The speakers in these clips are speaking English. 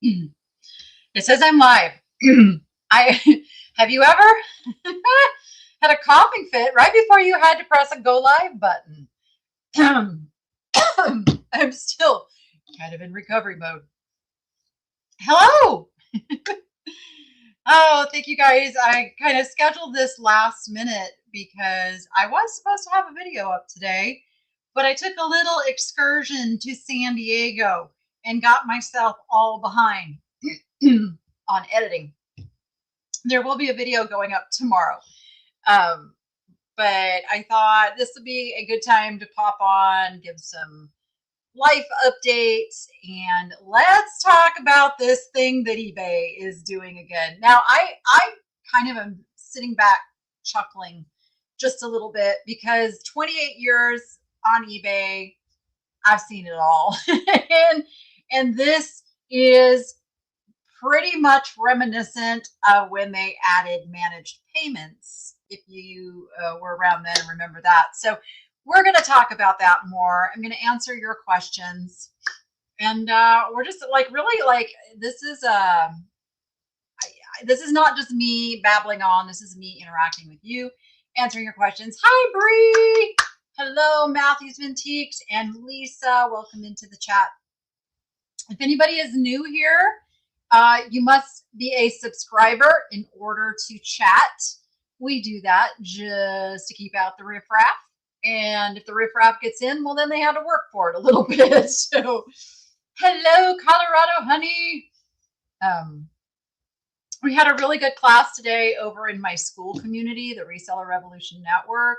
It says I'm live. I have you ever had a coughing fit right before you had to press a go live button? I'm still kind of in recovery mode. Hello. Oh, thank you guys. I kind of scheduled this last minute because I was supposed to have a video up today, but I took a little excursion to San Diego and got myself all behind on editing. There will be a video going up tomorrow. Um, but I thought this would be a good time to pop on, give some life updates, and let's talk about this thing that eBay is doing again. Now, I kind of am sitting back chuckling just a little bit because 28 years on eBay, I've seen it all. and this is pretty much reminiscent of when they added managed payments, if you were around then and remember that. So we're going to talk about that more. I'm going to answer your questions. And we're just like, really, like, this is not just me babbling on. This is me interacting with you, answering your questions. Hi, Bree. Hello, Matthews Vintiques and Lisa. Welcome into the chat. If anybody is new here, you must be a subscriber in order to chat. We do that just to keep out the riffraff. And if the riffraff gets in, well, then they have to work for it a little bit. So, hello, Colorado honey. We had a really good class today over in my school community, the Reseller Revolution Network.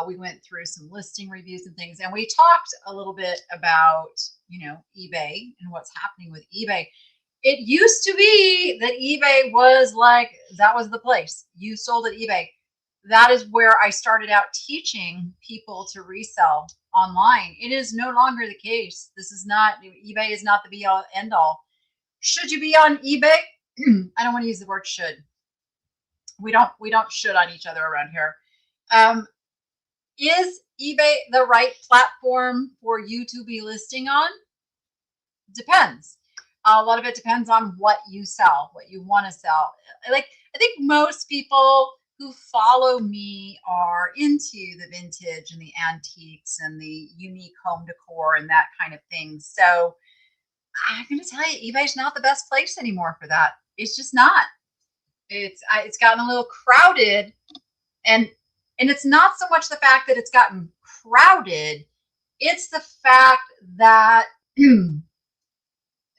We went through some listing reviews and things, and we talked a little bit about, eBay and what's happening with eBay. It used to be that eBay was like, that was the place. You sold at eBay. That is where I started out teaching people to resell online. It is no longer the case. eBay is not the be all end all. Should you be on eBay? I don't want to use the word should. We don't should on each other around here. Is eBay the right platform for you to be listing on? Depends. A lot of it depends on what you sell, what you want to sell. Like, I think most people who follow me are into the vintage and the antiques and the unique home decor and that kind of thing. So I'm going to tell you, eBay's not the best place anymore for that. It's just not. It's gotten a little crowded, and it's not so much the fact that it's gotten crowded. It's the fact that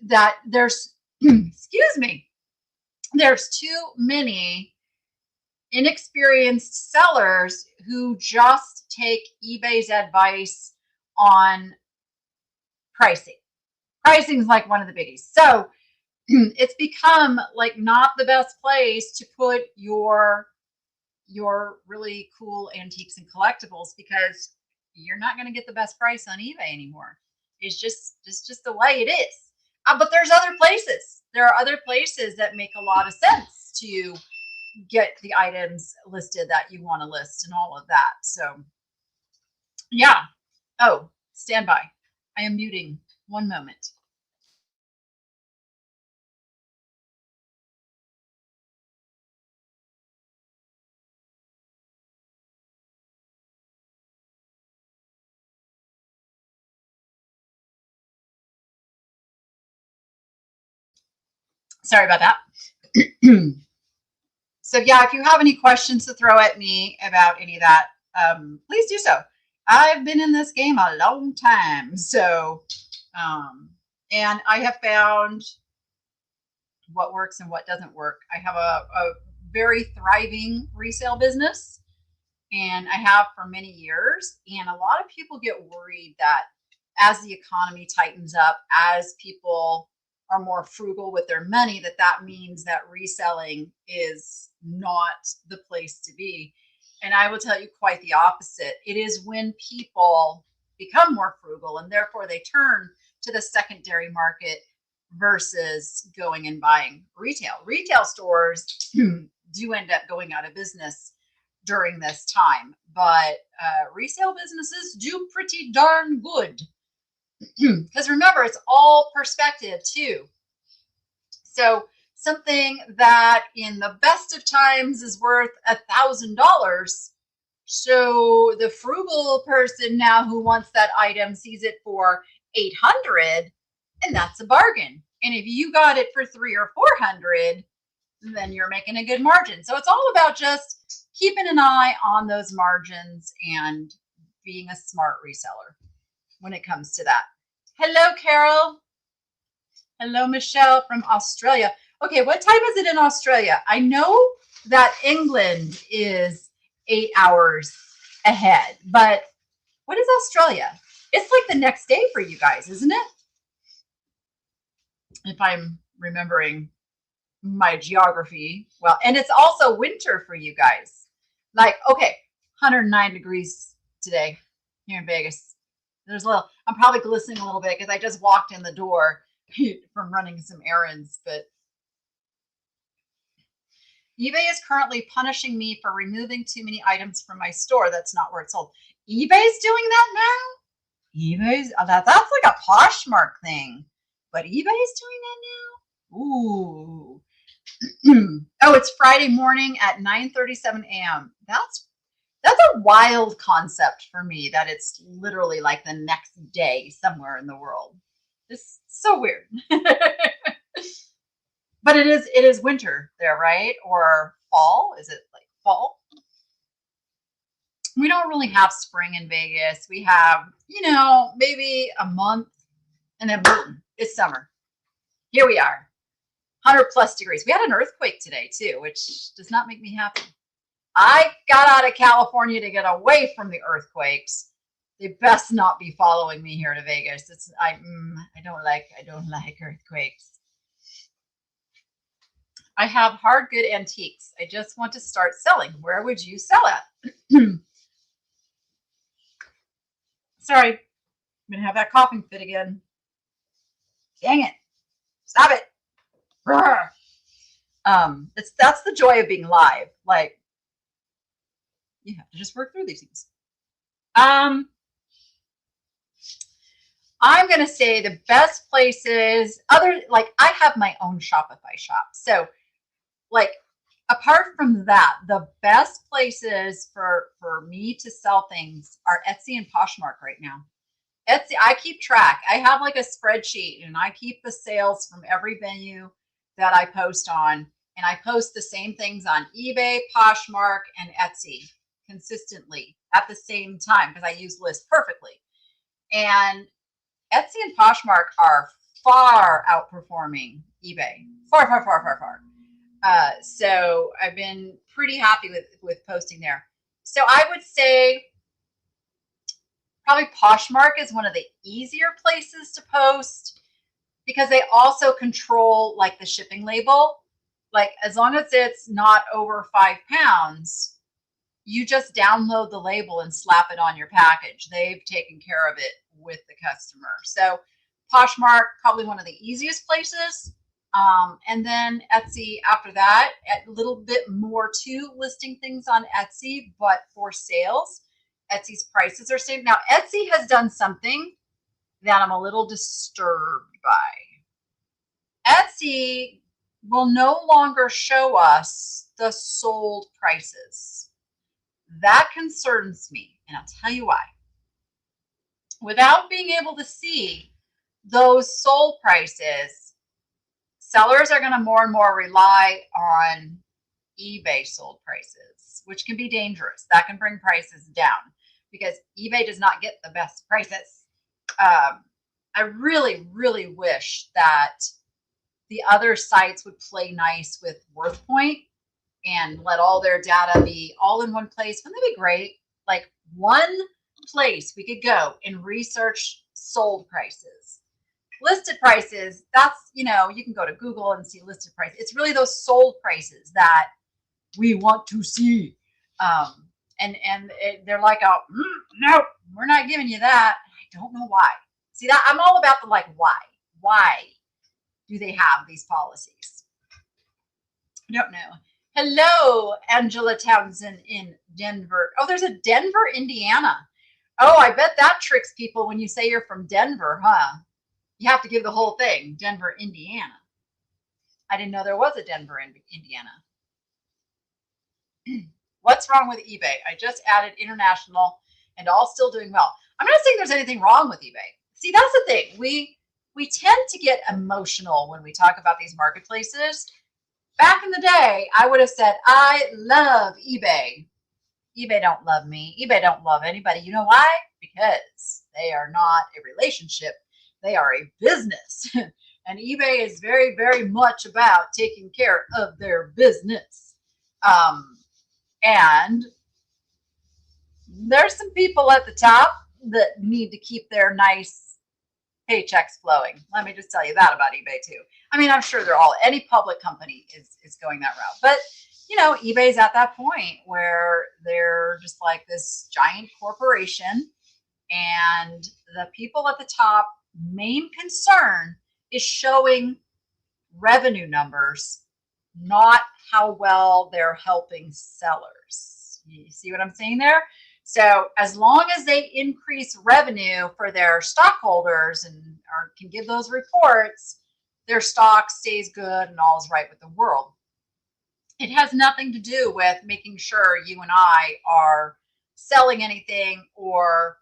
that there's excuse me, there's too many inexperienced sellers who just take eBay's advice on pricing. Pricing is like one of the biggies. So it's become like not the best place to put your really cool antiques and collectibles, because you're not going to get the best price on eBay anymore. It's just the way it is. But there's other places. There are other places that make a lot of sense to get the items listed that you want to list and all of that. So yeah. Oh, stand by. I am muting. One moment. Sorry about that. So yeah, if you have any questions to throw at me about any of that, please do so. I've been in this game a long time. So, and I have found what works and what doesn't work. I have a very thriving resale business, and I have for many years. And a lot of people get worried that as the economy tightens up, as people are more frugal with their money, that means that reselling is not the place to be. And I will tell you quite the opposite. It is when people become more frugal and therefore they turn to the secondary market versus going and buying retail. Retail stores do end up going out of business during this time, but resale businesses do pretty darn good. Because remember, it's all perspective too. So something that in the best of times is worth $1,000. So the frugal person now who wants that item sees it for 800, and that's a bargain. And if you got it for 300 or 400, then you're making a good margin. So it's all about just keeping an eye on those margins and being a smart reseller when it comes to that. Hello, Carol. Hello, Michelle from Australia. Okay, what time is it in Australia? I know that England is 8 hours ahead, but what is Australia? It's like the next day for you guys, isn't it? If I'm remembering my geography well, and it's also winter for you guys. Like, okay, 109 degrees today here in Vegas. There's a little, I'm probably glistening a little bit because I just walked in the door from running some errands, but eBay is currently punishing me for removing too many items from my store. That's not where it's sold. eBay's doing that now? eBay's, that's like a Poshmark thing, but eBay's doing that now? Ooh. Oh, it's Friday morning at 9:37 a.m. That's a wild concept for me that it's literally like the next day somewhere in the world. It's so weird. But it is winter there, right? Or fall? Is it like fall? We don't really have spring in Vegas. We have, maybe a month and then boom, it's summer. Here we are. 100+ degrees. We had an earthquake today too, which does not make me happy. I got out of California to get away from the earthquakes. They best not be following me here to Vegas. I don't like earthquakes. I have hard good antiques. I just want to start selling. Where would you sell at? Sorry, I'm gonna have that coughing fit again. Dang it! Stop it! That's the joy of being live. Like, you have to just work through these things. I'm going to say the best places, I have my own Shopify shop. So like, apart from that, the best places for me to sell things are Etsy and Poshmark right now. Etsy, I keep track. I have like a spreadsheet and I keep the sales from every venue that I post on. And I post the same things on eBay, Poshmark, and Etsy consistently at the same time because I use lists perfectly. And Etsy and Poshmark are far outperforming eBay. Far. So I've been pretty happy with posting there. So I would say probably Poshmark is one of the easier places to post because they also control like the shipping label. Like, as long as it's not over 5 pounds, you just download the label and slap it on your package. They've taken care of it with the customer. So Poshmark, probably one of the easiest places. And then Etsy after that, a little bit more to listing things on Etsy, but for sales, Etsy's prices are same. Now, Etsy has done something that I'm a little disturbed by. Etsy will no longer show us the sold prices. That concerns me, and I'll tell you why. Without being able to see those sold prices, sellers are going to more and more rely on eBay sold prices, which can be dangerous. That can bring prices down because eBay does not get the best prices. I really, really wish that the other sites would play nice with WorthPoint and let all their data be all in one place. Wouldn't that be great? Like, one place we could go and research sold prices. Listed prices, that's, you can go to Google and see listed prices. It's really those sold prices that we want to see. They're like, no, we're not giving you that. I don't know why. See, that I'm all about the why. Why do they have these policies? I don't know. Hello, Angela Townsend in Denver. Oh, there's a Denver, Indiana. Oh, I bet that tricks people when you say you're from Denver, huh? You have to give the whole thing, Denver, Indiana. I didn't know there was a Denver, Indiana. What's wrong with eBay? I just added international and all still doing well. I'm not saying there's anything wrong with eBay. See, that's the thing. We tend to get emotional when we talk about these marketplaces. Back in the day, I would have said, I love eBay. eBay don't love me. eBay don't love anybody. You know why? Because they are not a relationship. They are a business. And eBay is very, very much about taking care of their business. And there's some people at the top that need to keep their nice paychecks flowing. Let me just tell you that about eBay too. I mean, I'm sure any public company is going that route, but you know, eBay's at that point where they're just like this giant corporation, and the people at the top main concern is showing revenue numbers, not how well they're helping sellers. You see what I'm saying there? So as long as they increase revenue for their stockholders and can give those reports, their stock stays good and all is right with the world. It has nothing to do with making sure you and I are selling anything or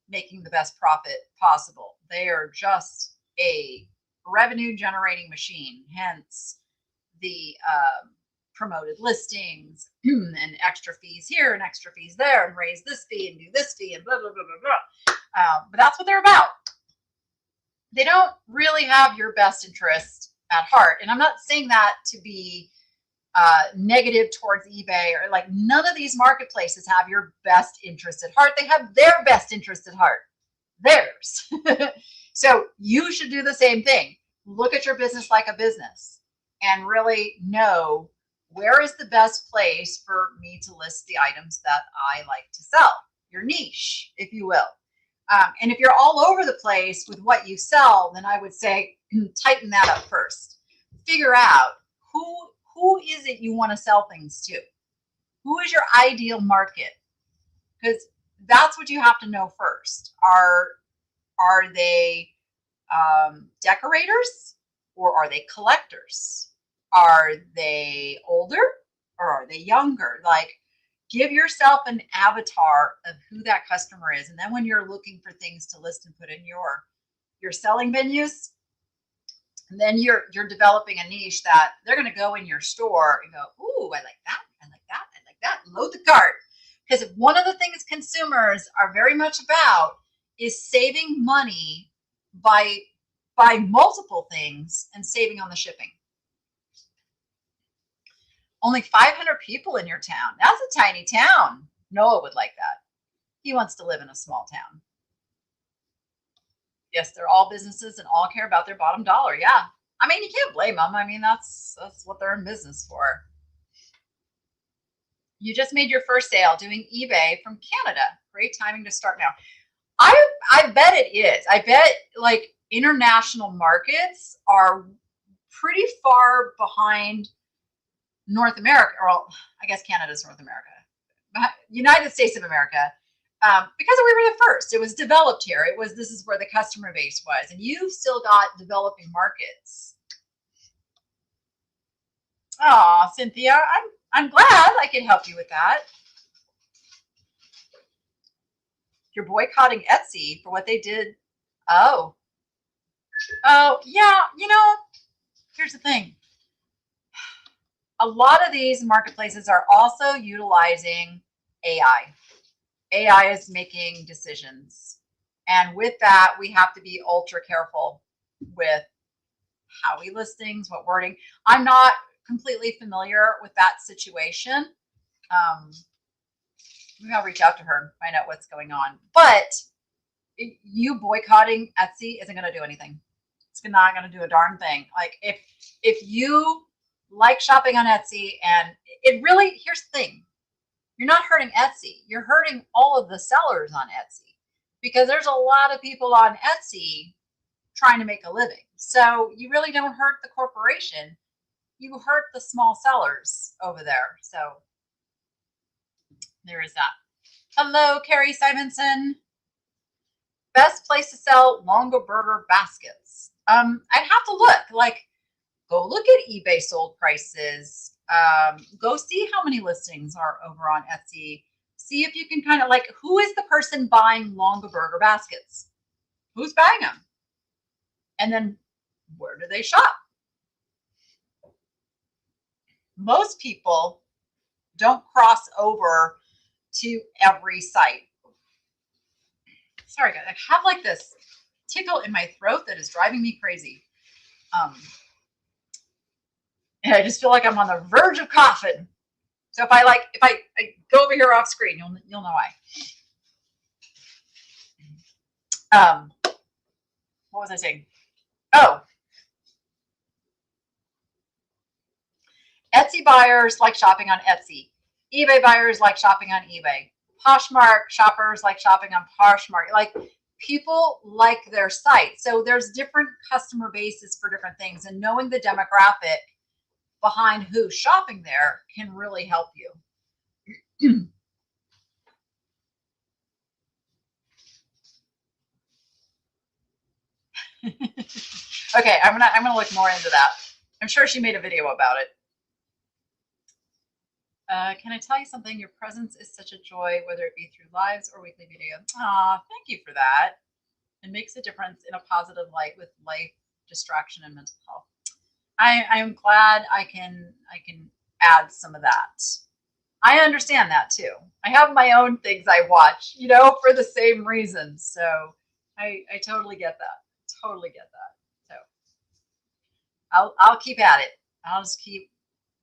making the best profit possible. They are just a revenue generating machine, hence the promoted listings and extra fees here and extra fees there and raise this fee and do this fee and blah, blah, blah, blah, blah. But that's what they're about. They don't really have your best interest at heart. And I'm not saying that to be negative towards eBay, or like, none of these marketplaces have your best interest at heart. They have their best interest at heart, theirs. So you should do the same thing. Look at your business like a business and really know, where is the best place for me to list the items that I like to sell? Your niche, if you will. And if you're all over the place with what you sell, then I would say tighten that up first. Figure out who is it you want to sell things to? Who is your ideal market? Because that's what you have to know first. Are they decorators, or are they collectors? Are they older or are they younger? Like, give yourself an avatar of who that customer is. And then when you're looking for things to list and put in your selling venues, and then you're developing a niche that they're going to go in your store and go, ooh, I like that, I like that, I like that. Load the cart. Because one of the things consumers are very much about is saving money by multiple things and saving on the shipping. Only 500 people in your town. That's a tiny town. Noah would like that. He wants to live in a small town. Yes, they're all businesses and all care about their bottom dollar. Yeah. I mean, you can't blame them. I mean, that's what they're in business for. You just made your first sale doing eBay from Canada. Great timing to start now. I bet it is. I bet like international markets are pretty far behind North America. Well, I guess Canada's North America. United States of America. Because we were the first. It was developed here. This is where the customer base was. And you've still got developing markets. Oh, Cynthia, I'm glad I can help you with that. You're boycotting Etsy for what they did. Oh, yeah. You know, here's the thing. A lot of these marketplaces are also utilizing AI. AI is making decisions. And with that, we have to be ultra careful with how we list things, what wording. I'm not completely familiar with that situation. Maybe I'll reach out to her and find out what's going on. But you boycotting Etsy isn't going to do anything. It's not going to do a darn thing. Like, if you like shopping on Etsy, and it really, here's the thing. You're not hurting Etsy. You're hurting all of the sellers on Etsy, because there's a lot of people on Etsy trying to make a living. So you really don't hurt the corporation. You hurt the small sellers over there. So there is that. Hello, Carrie Simonson. Best place to sell Longaberger baskets. I'd have to look. Like, Go look at eBay sold prices. Go see how many listings are over on Etsy. See if you can kind of like, who is the person buying Longaberger baskets? Who's buying them? And then where do they shop? Most people don't cross over to every site. Sorry, guys, I have like this tickle in my throat that is driving me crazy. And I just feel like I'm on the verge of coughing. So if I go over here off screen, you'll know why. What was I saying? Oh, Etsy buyers like shopping on Etsy. eBay buyers like shopping on eBay. Poshmark shoppers like shopping on Poshmark. Like, people like their site. So there's different customer bases for different things, and knowing the demographic behind who's shopping there can really help you. Okay, I'm gonna look more into that. I'm sure she made a video about it. Can I tell you something? Your presence is such a joy, whether it be through lives or weekly video. Aw, thank you for that. It makes a difference in a positive light with life, distraction, and mental health. I am glad I can add some of that. I understand that too. I have my own things I watch, for the same reasons. So I totally get that. Totally get that. So I'll keep at it. I'll just keep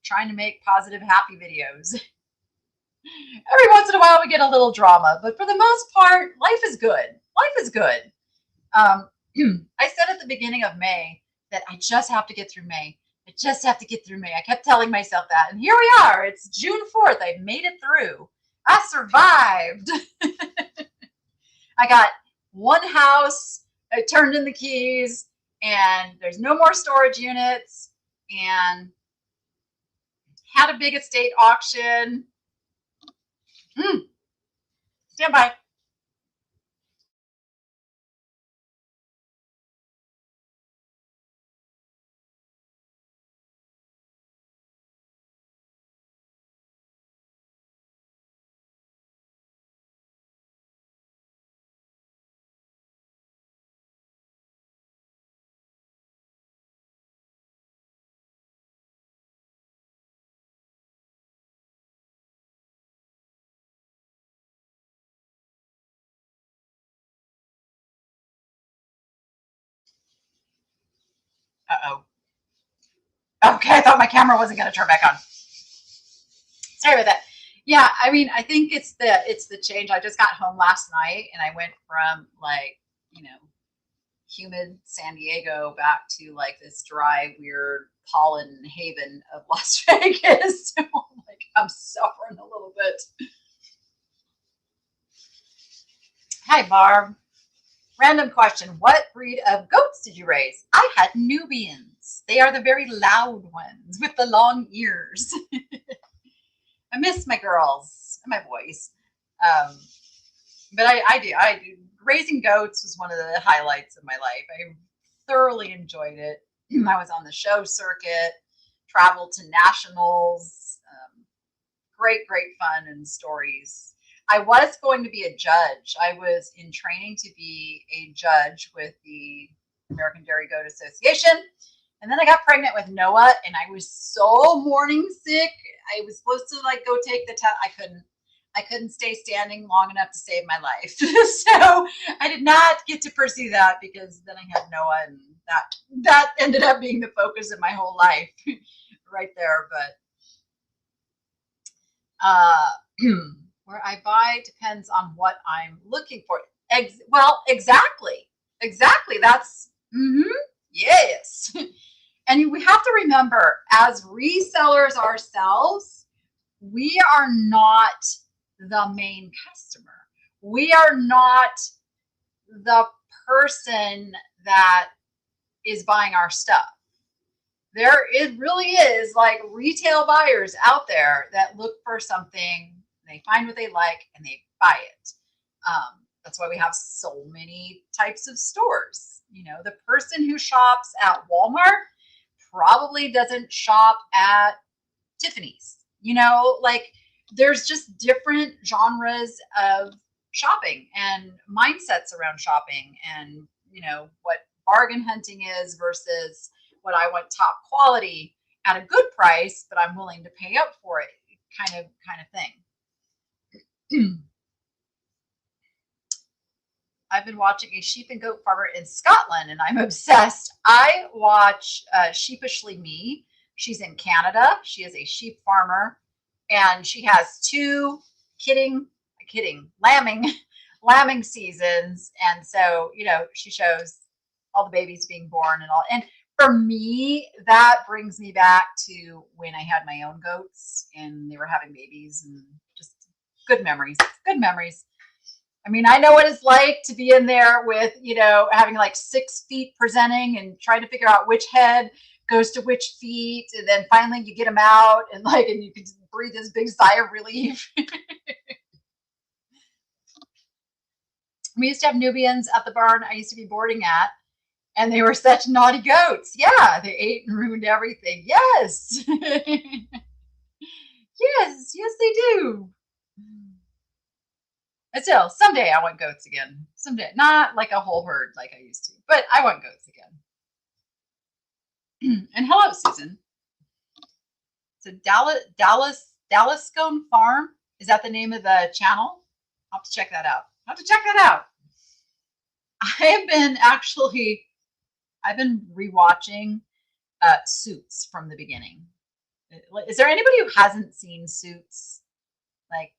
trying to make positive, happy videos. Every once in a while we get a little drama, but for the most part, life is good. Life is good. I said at the beginning of May that I just have to get through May. I just have to get through May. I kept telling myself that. And here we are. It's June 4th. I made it through. I survived. I got one house. I turned in the keys, and there's no more storage units, and had a big estate auction. Stand by. Uh-oh. Okay, I thought my camera wasn't going to turn back on. Sorry about that. Yeah, I mean, I think it's the change. I just got home last night, and I went from humid San Diego back to like this dry, weird pollen haven of Las Vegas. So I'm suffering a little bit. Hi, Barb. Random question. What breed of goats did you raise? I had Nubians. They are the very loud ones with the long ears. I miss my girls and my boys. But I do. Raising goats was one of the highlights of my life. I thoroughly enjoyed it. I was on the show circuit, traveled to nationals. Great fun and stories. I was going to be a judge. I was in training to be a judge with the American Dairy Goat Association. And then I got pregnant with Noah, and I was so morning sick. I was supposed to go take the test. I couldn't stay standing long enough to save my life. So I did not get to pursue that, because then I had Noah, and that ended up being the focus of my whole life right there. But where I buy depends on what I'm looking for. Well, exactly. That's yes. And we have to remember, as resellers ourselves, we are not the main customer. We are not the person that is buying our stuff. It really is like retail buyers out there that look for something, they find what they like, and they buy it. That's why we have so many types of stores. The person who shops at Walmart probably doesn't shop at Tiffany's. You know, like there's just different genres of shopping and mindsets around shopping, and you know what bargain hunting is versus what I want top quality at a good price, but I'm willing to pay up for it kind of thing. I've been watching a sheep and goat farmer in Scotland, and I'm obsessed. I watch Sheepishly Me. She's in Canada. She is a sheep farmer, and she has two lambing lambing seasons. And so, you know, she shows all the babies being born and all. And for me, that brings me back to when I had my own goats and they were having babies, and just good memories. Good memories. I mean, I know what it's like to be in there with, you know, having like 6 feet presenting and trying to figure out which head goes to which feet. And then finally you get them out and you can breathe this big sigh of relief. We used to have Nubians at the barn I used to be boarding at, and they were such naughty goats. Yeah, they ate and ruined everything. Yes. Yes, they do. And still, someday I want goats again. Someday, not like a whole herd like I used to, but I want goats again. And hello, Susan. So Dallas Scone Farm, is that the name of the channel? I'll have to check that out. I've been rewatching Suits from the beginning. Is there anybody who hasn't seen Suits? Like,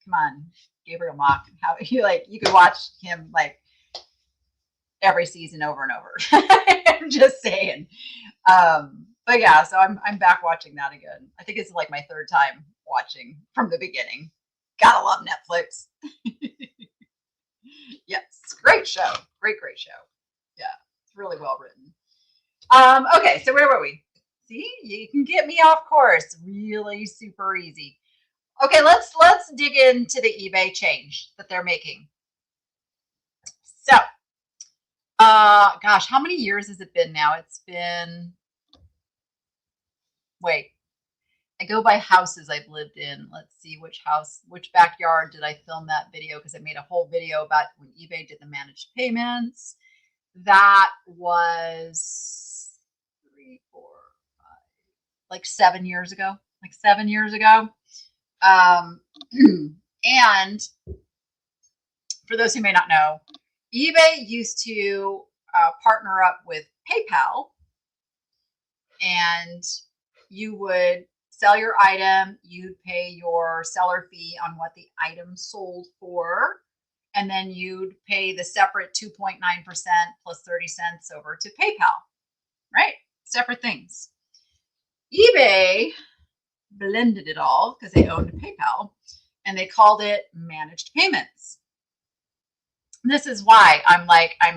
come on. Gabriel Mock, how you could watch him like every season over and over. I'm just saying. But yeah, so I'm back watching that again. I think it's like my 3rd time watching from the beginning. Gotta love Netflix. Yes, great show. Great show. Yeah, it's really well written. Okay, so where were we? See, you can get me off course really super easy. Okay, let's dig into the eBay change that they're making. So, gosh, how many years has it been now? It's been, wait, I go by houses I've lived in. Let's see which backyard did I film that video, because I made a whole video about when eBay did the managed payments. That was 3, 4, 5, like 7 years ago. And for those who may not know, eBay used to partner up with PayPal, and you would sell your item, you'd pay your seller fee on what the item sold for, and then you'd pay the separate 2.9% plus 30 cents over to PayPal, right? Separate things. eBay blended it all because they owned PayPal, and they called it managed payments. This is why I'm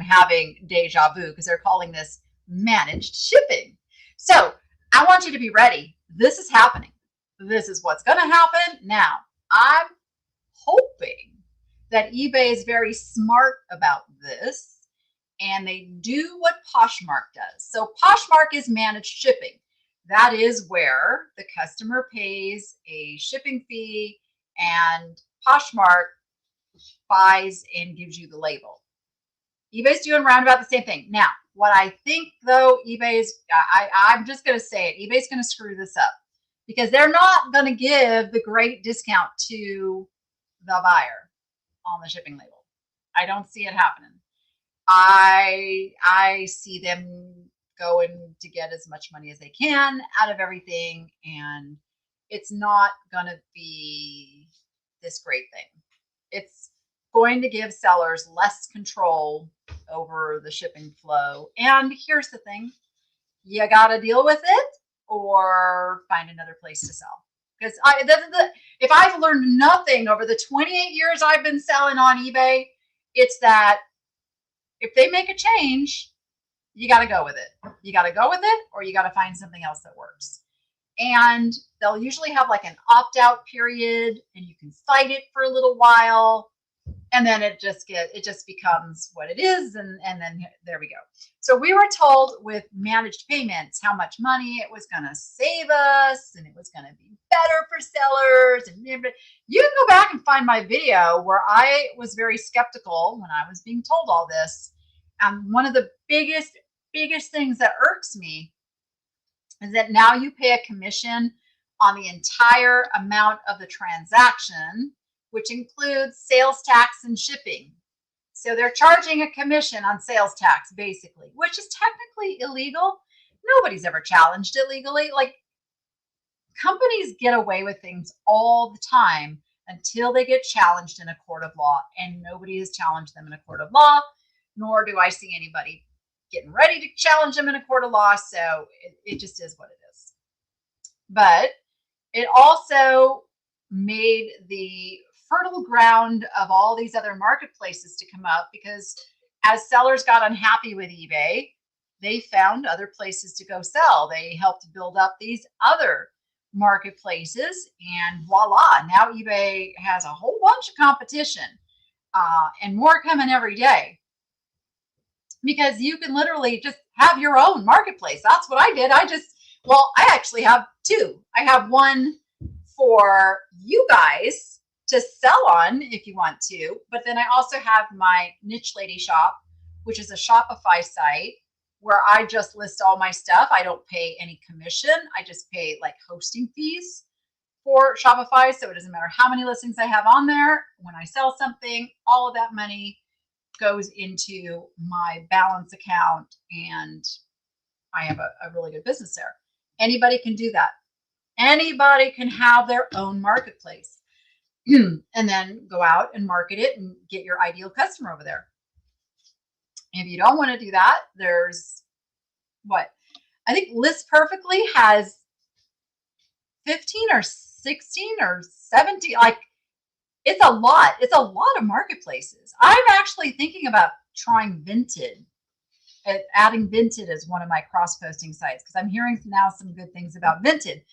having deja vu, because they're calling this managed shipping. So I want you to be ready. This is happening. This is what's going to happen. Now, I'm hoping that eBay is very smart about this, and they do what Poshmark does. So Poshmark is managed shipping. That is where the customer pays a shipping fee, and Poshmark buys and gives you the label. eBay's doing around about the same thing. Now, what I think though, I'm just going to say it, eBay's going to screw this up, because they're not going to give the great discount to the buyer on the shipping label. I don't see it happening. I see them going to get as much money as they can out of everything, and it's not going to be this great thing. It's going to give sellers less control over the shipping flow. And here's the thing, you got to deal with it or find another place to sell. Because if I've learned nothing over the 28 years I've been selling on eBay, it's that if they make a change, you got to go with it. You got to go with it, or you got to find something else that works. And they'll usually have like an opt-out period, and you can fight it for a little while. And then it just becomes what it is, and then there we go. So we were told with managed payments how much money it was going to save us, and it was going to be better for sellers. And you can go back and find my video where I was very skeptical when I was being told all this. And one of the biggest things that irks me is that now you pay a commission on the entire amount of the transaction, which includes sales tax and shipping. So they're charging a commission on sales tax, basically, which is technically illegal. Nobody's ever challenged it legally. Like, companies get away with things all the time until they get challenged in a court of law, and nobody has challenged them in a court of law, nor do I see anybody getting ready to challenge them in a court of law. So it just is what it is. But it also made the fertile ground of all these other marketplaces to come up, because as sellers got unhappy with eBay, they found other places to go sell. They helped build up these other marketplaces, and voila, now eBay has a whole bunch of competition, and more coming every day, because you can literally just have your own marketplace. That's what I did. I actually have two. I have one for you guys to sell on if you want to, but then I also have my Niche Lady shop, which is a Shopify site where I just list all my stuff. I don't pay any commission. I just pay like hosting fees for Shopify. So it doesn't matter how many listings I have on there. When I sell something, all of that money goes into my balance account, and I have a really good business there. Anybody can do that. Anybody can have their own marketplace and then go out and market it and get your ideal customer over there. If you don't want to do that, there's I think List Perfectly has 15 or 16 or 17. Like, it's a lot. It's a lot of marketplaces. I'm actually thinking about trying Vinted, adding Vinted as one of my cross-posting sites, because I'm hearing now some good things about Vinted.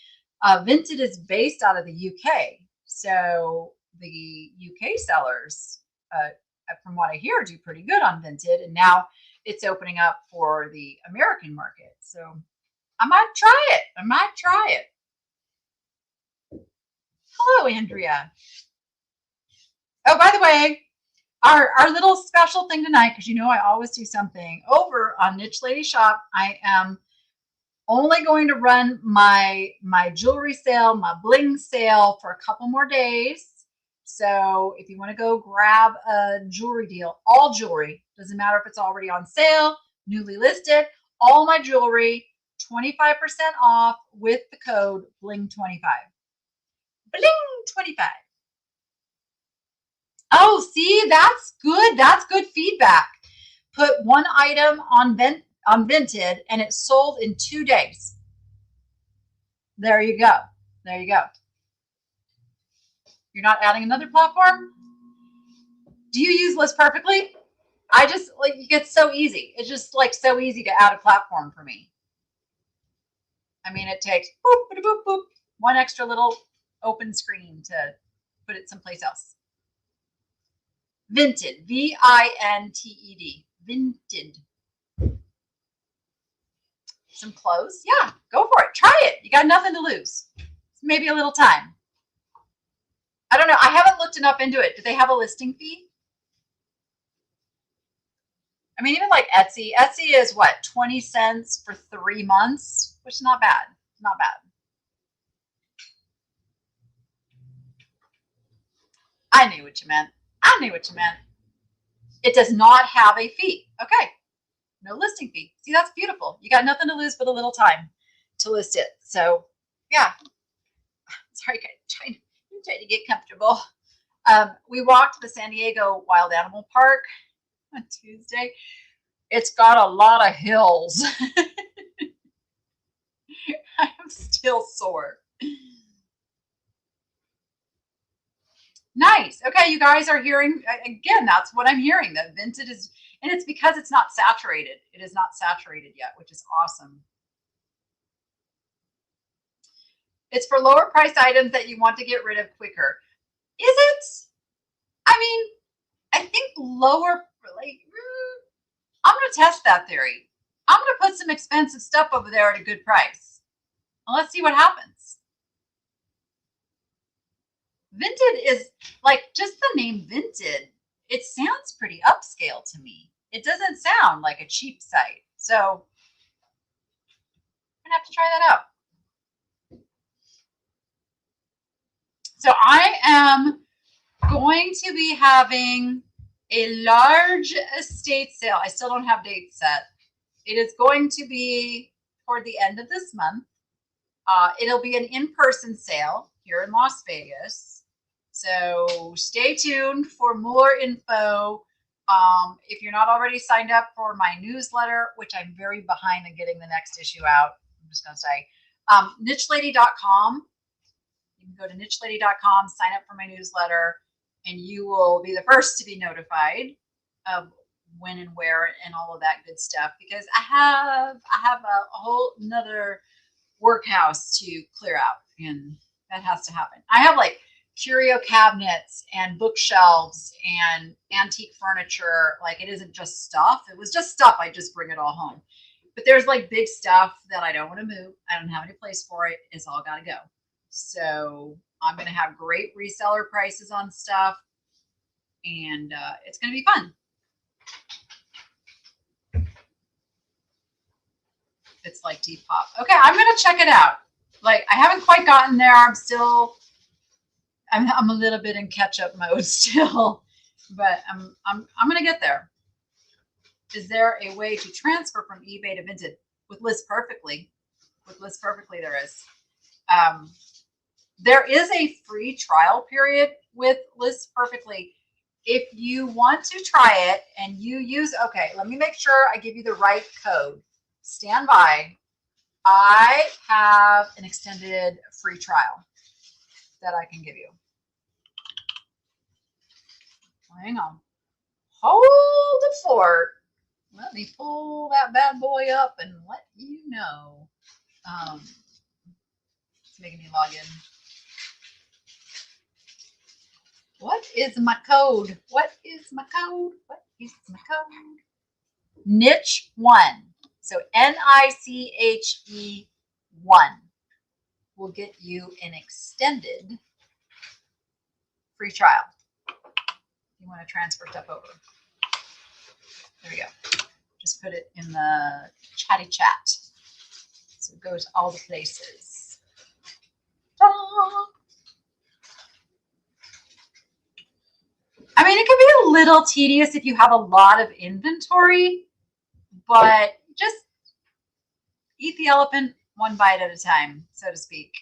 Vinted is based out of the UK. So the UK sellers, from what I hear, do pretty good on Vinted. And now it's opening up for the American market. So I might try it. Hello, Andrea. Oh, by the way, our little special thing tonight, because I always do something over on Niche Lady Shop. I am only going to run my jewelry sale, my bling sale, for a couple more days. So if you want to go grab a jewelry deal, all jewelry, doesn't matter if it's already on sale, newly listed, all my jewelry, 25% off with the code BLING25. BLING25. Oh, see, that's good. That's good feedback. Put one item on Vinted and it sold in 2 days. There you go. There you go. You're not adding another platform? Do you use List Perfectly? I just it's so easy. It's just so easy to add a platform for me. I mean, it takes boop, boop, boop, one extra little open screen to put it someplace else. Vinted, V-I-N-T-E-D, Vinted. Some clothes? Yeah, go for it. Try it. You got nothing to lose. Maybe a little time. I don't know. I haven't looked enough into it. Do they have a listing fee? I mean, even like Etsy. Etsy is what, 20 cents for 3 months, which is not bad. Not bad. I knew what you meant. It does not have a fee. Okay. No listing fee. See, that's beautiful. You got nothing to lose but a little time to list it. So, yeah. Sorry, guys. I'm trying to get comfortable. We walked the San Diego Wild Animal Park on Tuesday. It's got a lot of hills. I'm still sore. Nice. Okay, you guys are hearing, again, that's what I'm hearing, that Vinted is, and it's because it's not saturated. It is not saturated yet, which is awesome. It's for lower price items that you want to get rid of quicker. Is it? I mean, I think lower, like, I'm going to test that theory. I'm going to put some expensive stuff over there at a good price. And let's see what happens. Vinted is like, just the name Vinted, it sounds pretty upscale to me. It doesn't sound like a cheap site. So I'm gonna have to try that out. So I am going to be having a large estate sale. I still don't have dates set. It is going to be toward the end of this month. It'll be an in-person sale here in Las Vegas. So stay tuned for more info. If you're not already signed up for my newsletter, which I'm very behind in getting the next issue out, I'm just going to say, nichelady.com. You can go to nichelady.com, sign up for my newsletter, and you will be the first to be notified of when and where and all of that good stuff, because I have a whole nother workhouse to clear out, and that has to happen. I have like curio cabinets and bookshelves and antique furniture. Like, it isn't just stuff. It was just stuff. I just bring it all home. But there's like big stuff that I don't want to move. I don't have any place for it. It's all got to go. So I'm going to have great reseller prices on stuff, and it's going to be fun. It's like Depop. Okay, I'm going to check it out. Like, I haven't quite gotten there. I'm a little bit in catch-up mode still, but I'm going to get there. Is there a way to transfer from eBay to Vinted? With List Perfectly. With List Perfectly, there is. There is a free trial period with List Perfectly. If you want to try it and you use, okay, let me make sure I give you the right code. Stand by. I have an extended free trial that I can give you. Hang on. Hold the fort. Let me pull that bad boy up and let you know. It's making me log in. What is my code? What is my code? What is my code? Niche 1. So NICHE 1 will get you an extended free trial. You want to transfer stuff over. There we go. Just put it in the chatty chat. So it goes all the places. Ta-da! I mean, it can be a little tedious if you have a lot of inventory, but just eat the elephant one bite at a time, so to speak.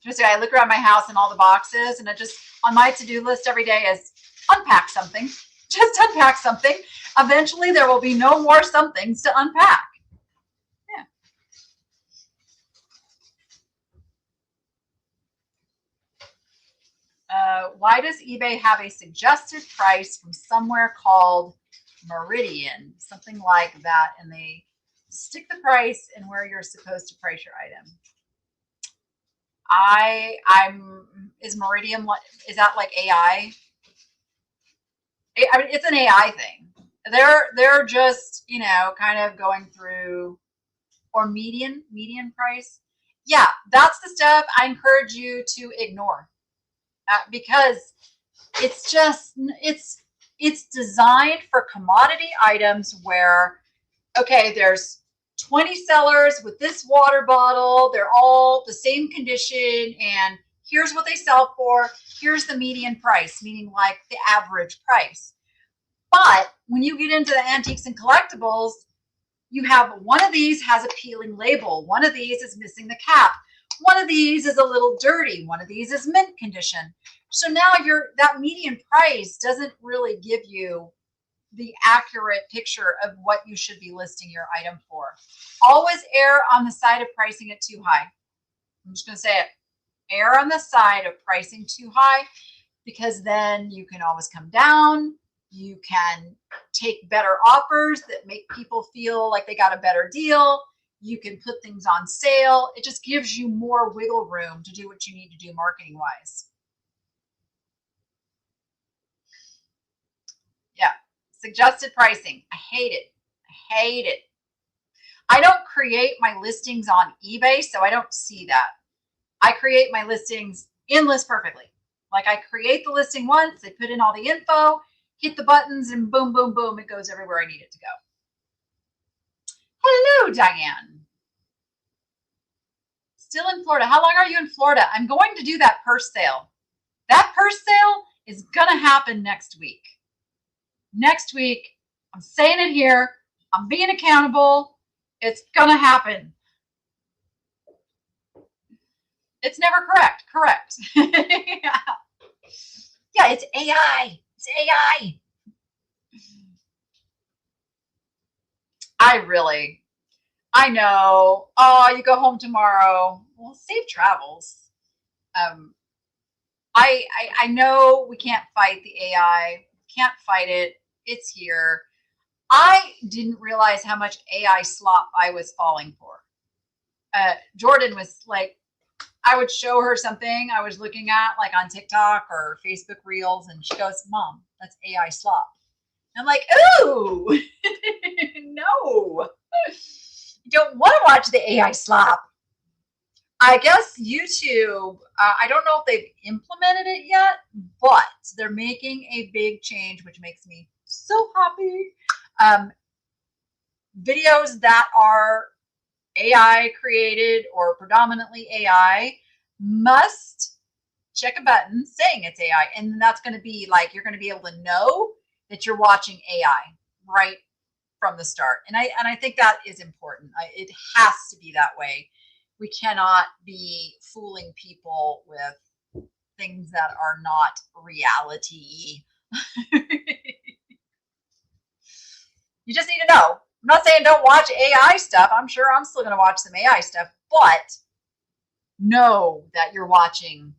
Just I look around my house and all the boxes, and I just, on my to-do list every day is unpack something. Just unpack something. Eventually there will be no more somethings to unpack. Why does eBay have a suggested price from somewhere called Meridian? Something like that, and they stick the price and where you're supposed to price your item. Is Meridian, is that like AI? I mean, it's an AI thing. They're just, you know, kind of going through, or median price. Yeah, that's the stuff I encourage you to ignore, because it's just, it's designed for commodity items where, okay, there's 20 sellers with this water bottle. They're all the same condition, and here's what they sell for. Here's the median price, meaning like the average price. But when you get into the antiques and collectibles, you have one of these has a peeling label. One of these is missing the cap. One of these is a little dirty. One of these is mint condition. So now that median price doesn't really give you the accurate picture of what you should be listing your item for. Always err on the side of pricing it too high. I'm just going to say it. Err on the side of pricing too high, because then you can always come down. You can take better offers that make people feel like they got a better deal. You can put things on sale. It just gives you more wiggle room to do what you need to do marketing wise. Suggested pricing. I hate it. I hate it. I don't create my listings on eBay, so I don't see that. I create my listings in List Perfectly. Like I create the listing once, they put in all the info, hit the buttons, and boom, boom, boom, it goes everywhere I need it to go. Hello, Diane. Still in Florida. How long are you in Florida? I'm going to do that purse sale. That purse sale is going to happen next week. Next week, I'm saying it here. I'm being accountable. It's going to happen. It's never correct. Correct. Yeah. Yeah, it's AI. It's AI. I know. Oh, you go home tomorrow. Well, safe travels. I know we can't fight the AI. Can't fight it. It's here. I didn't realize how much AI slop I was falling for. Jordan was like, I would show her something I was looking at, like on TikTok or Facebook Reels, and she goes, "Mom, that's AI slop." And I'm like, "Ooh, no, you don't want to watch the AI slop." I guess YouTube, I don't know if they've implemented it yet, but they're making a big change, which makes me so happy. Videos that are AI created or predominantly AI must check a button saying it's AI. And that's going to be like, you're going to be able to know that you're watching AI right from the start. And I think that is important. It has to be that way. We cannot be fooling people with things that are not reality. You just need to know. I'm not saying don't watch AI stuff. I'm sure I'm still going to watch some AI stuff, but know that you're watching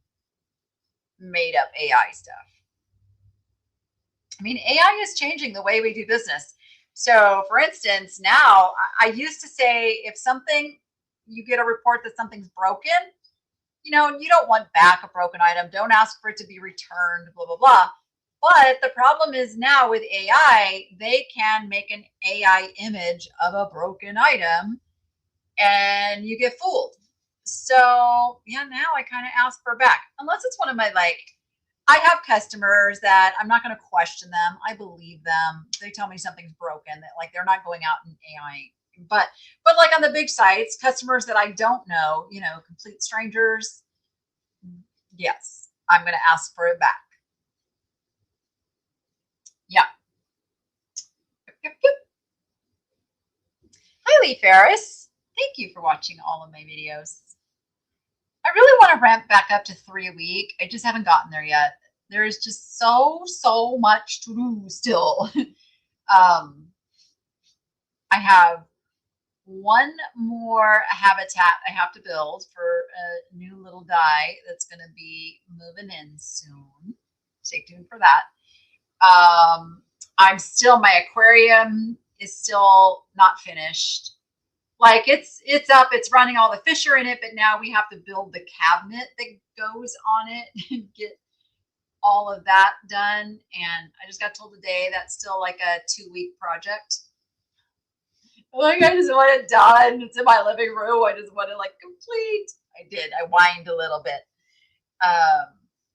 made up AI stuff. I mean, AI is changing the way we do business. So, for instance, now I used to say if something, you get a report that something's broken, you don't want back a broken item. Don't ask for it to be returned, blah, blah, blah. But the problem is now with AI, they can make an AI image of a broken item and you get fooled. So yeah, now I kind of ask for back, unless it's one of my I have customers that I'm not going to question them. I believe them. They tell me something's broken, that they're not going out and AI. But like on the big sites, customers that I don't know, complete strangers, yes, I'm going to ask for it back. Yeah. Yep, yep. Hi, Lee Ferris. Thank you for watching all of my videos. I really want to ramp back up to 3 a week. I just haven't gotten there yet. There is just so much to do still. I have one more habitat I have to build for a new little guy that's going to be moving in soon. Stay tuned for that. My aquarium is still not finished. It's up, it's running, all the fish are in it, but now we have to build the cabinet that goes on it and get all of that done. And I just got told today that's still like a 2-week project. I just want it done. It's in my living room. I just want it complete. I did. I whined a little bit.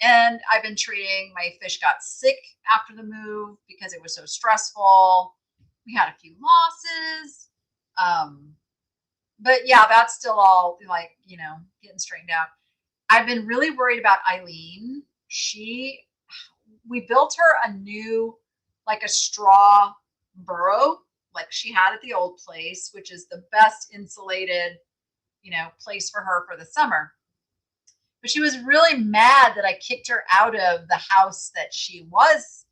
And I've been treating, my fish got sick after the move because it was so stressful. We had a few losses. But yeah, that's still all getting straightened out. I've been really worried about Eileen. We built her a new, a straw burrow, like she had at the old place, which is the best insulated, place for her for the summer. But she was really mad that I kicked her out of the house that she was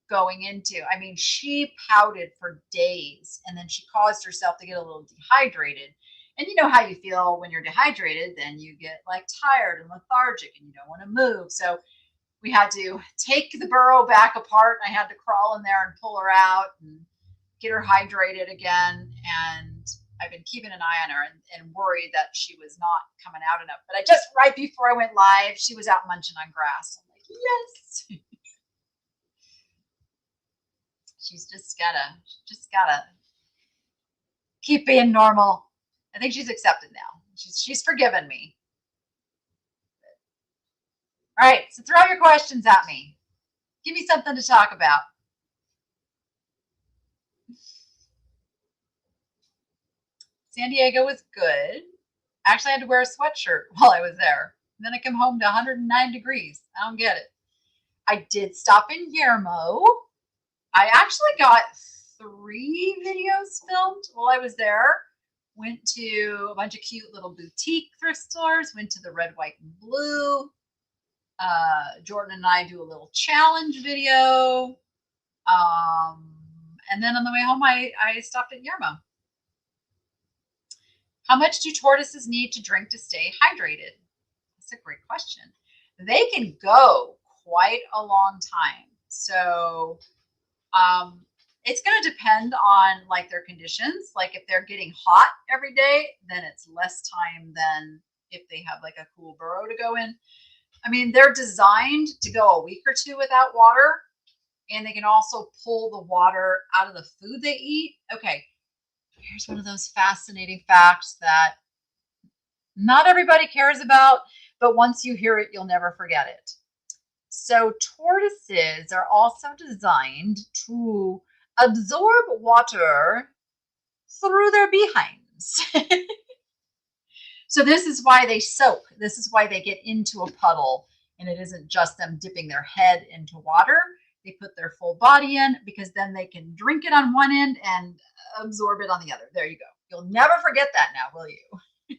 going into. I mean, she pouted for days, and then she caused herself to get a little dehydrated. And you know how you feel when you're dehydrated, then you get tired and lethargic and you don't want to move. So we had to take the burrow back apart. I had to crawl in there and pull her out and get her hydrated again. And I've been keeping an eye on her and worried that she was not coming out enough. But right before I went live, she was out munching on grass. I'm like, yes. She's just gotta keep being normal. I think she's accepted now. She's forgiven me. All right, so throw your questions at me. Give me something to talk about. San Diego was good. Actually, I had to wear a sweatshirt while I was there. And then I came home to 109 degrees. I don't get it. I did stop in Yermo. I actually got 3 videos filmed while I was there. Went to a bunch of cute little boutique thrift stores. Went to the Red, White, and Blue. Jordan and I do a little challenge video. And then on the way home, I stopped at Yermo. How much do tortoises need to drink to stay hydrated? That's a great question. They can go quite a long time. So it's going to depend on like their conditions. Like if they're getting hot every day, then it's less time than if they have like a cool burrow to go in. I mean, they're designed to go a week or 2 without water, and they can also pull the water out of the food they eat. Okay, here's one of those fascinating facts that not everybody cares about, but once you hear it, you'll never forget it. So tortoises are also designed to absorb water through their behinds. So this is why they soak. This is why they get into a puddle, and it isn't just them dipping their head into water. They put their full body in because then they can drink it on one end and absorb it on the other. There you go. You'll never forget that now, will you?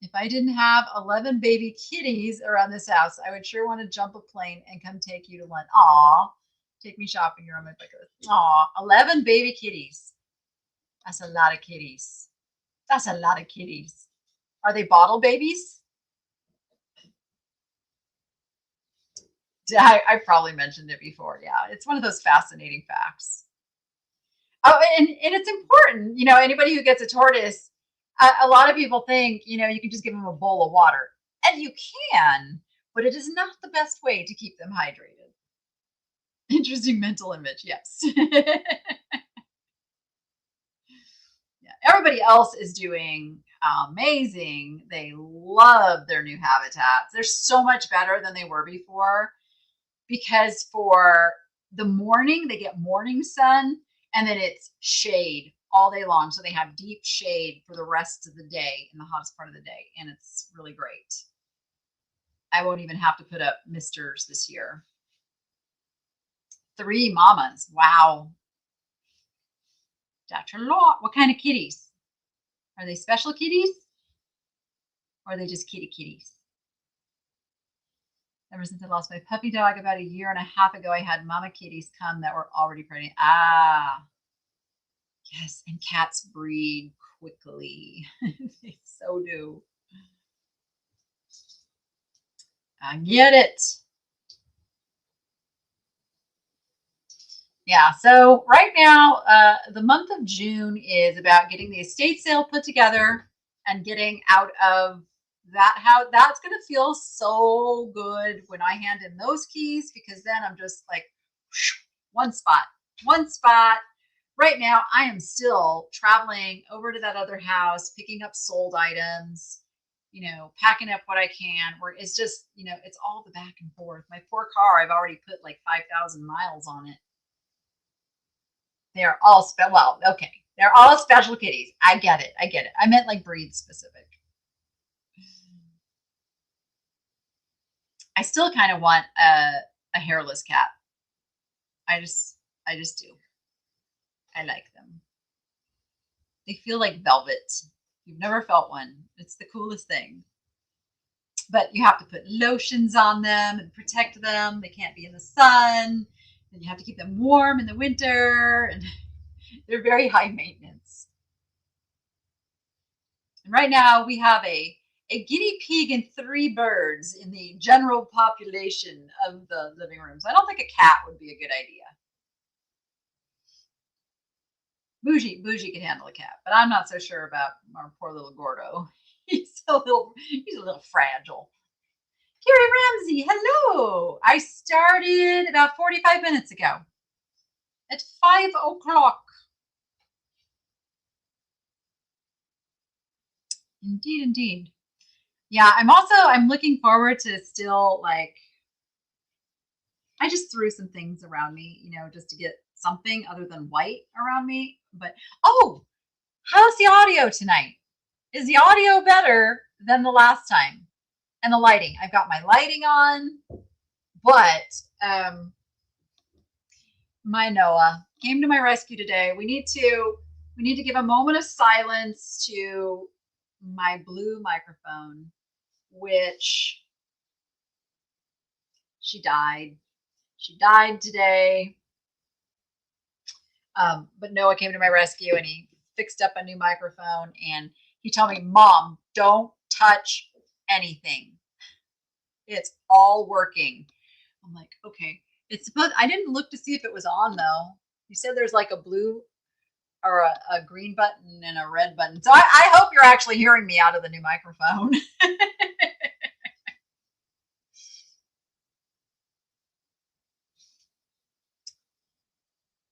If I didn't have 11 baby kitties around this house, I would sure want to jump a plane and come take you to lunch. Aw, take me shopping. You're on my bucket list. Aw, 11 baby kitties. That's a lot of kitties. That's a lot of kitties. Are they bottle babies? I probably mentioned it before. Yeah, it's one of those fascinating facts. Oh, and it's important. You know, anybody who gets a tortoise, a lot of people think, you know, you can just give them a bowl of water. And you can, but it is not the best way to keep them hydrated. Interesting mental image, yes. Yeah, everybody else is doing amazing. They love their new habitats. They're so much better than they were before because for the morning, they get morning sun and then it's shade all day long. So they have deep shade for the rest of the day in the hottest part of the day. And it's really great. I won't even have to put up misters this year. 3 mamas. Wow. That's a lot. What kind of kitties? Are they special kitties? Or are they just kitties? Ever since I lost my puppy dog about 1.5 years ago, I had mama kitties come that were already pregnant. Ah, yes. And cats breed quickly. They so do. I get it. Yeah, so right now, the month of June is about getting the estate sale put together and getting out of that house. That's going to feel so good when I hand in those keys because then I'm just like one spot. Right now, I am still traveling over to that other house, picking up sold items, you know, packing up what I can. Where it's just, you know, it's all the back and forth. My poor car, I've already put like 5,000 miles on it. They're all well, okay. They're all special kitties. I get it. I meant like breed specific. I still kind of want a hairless cat. I just do. I like them. They feel like velvet. You've never felt one. It's the coolest thing. But you have to put lotions on them and protect them. They can't be in the sun. And you have to keep them warm in the winter. And they're very high maintenance. And right now we have a guinea pig and 3 birds in the general population of the living room. So I don't think a cat would be a good idea. Bougie can handle a cat, but I'm not so sure about our poor little Gordo. He's a little fragile. Carrie Ramsey, hello. I started about 45 minutes ago at 5 o'clock. Indeed, indeed. Yeah, I'm looking forward to still like, I just threw some things around me, just to get something other than white around me. But, oh, how's the audio tonight? Is the audio better than the last time? And the lighting. I've got my lighting on, but my Noah came to my rescue today. We need to give a moment of silence to my blue microphone, which she died. She died today. But Noah came to my rescue and he fixed up a new microphone and he told me, Mom, don't touch anything. It's all working. I'm like, okay. I didn't look to see if it was on though. You said there's like a blue or a green button and a red button. So I hope you're actually hearing me out of the new microphone.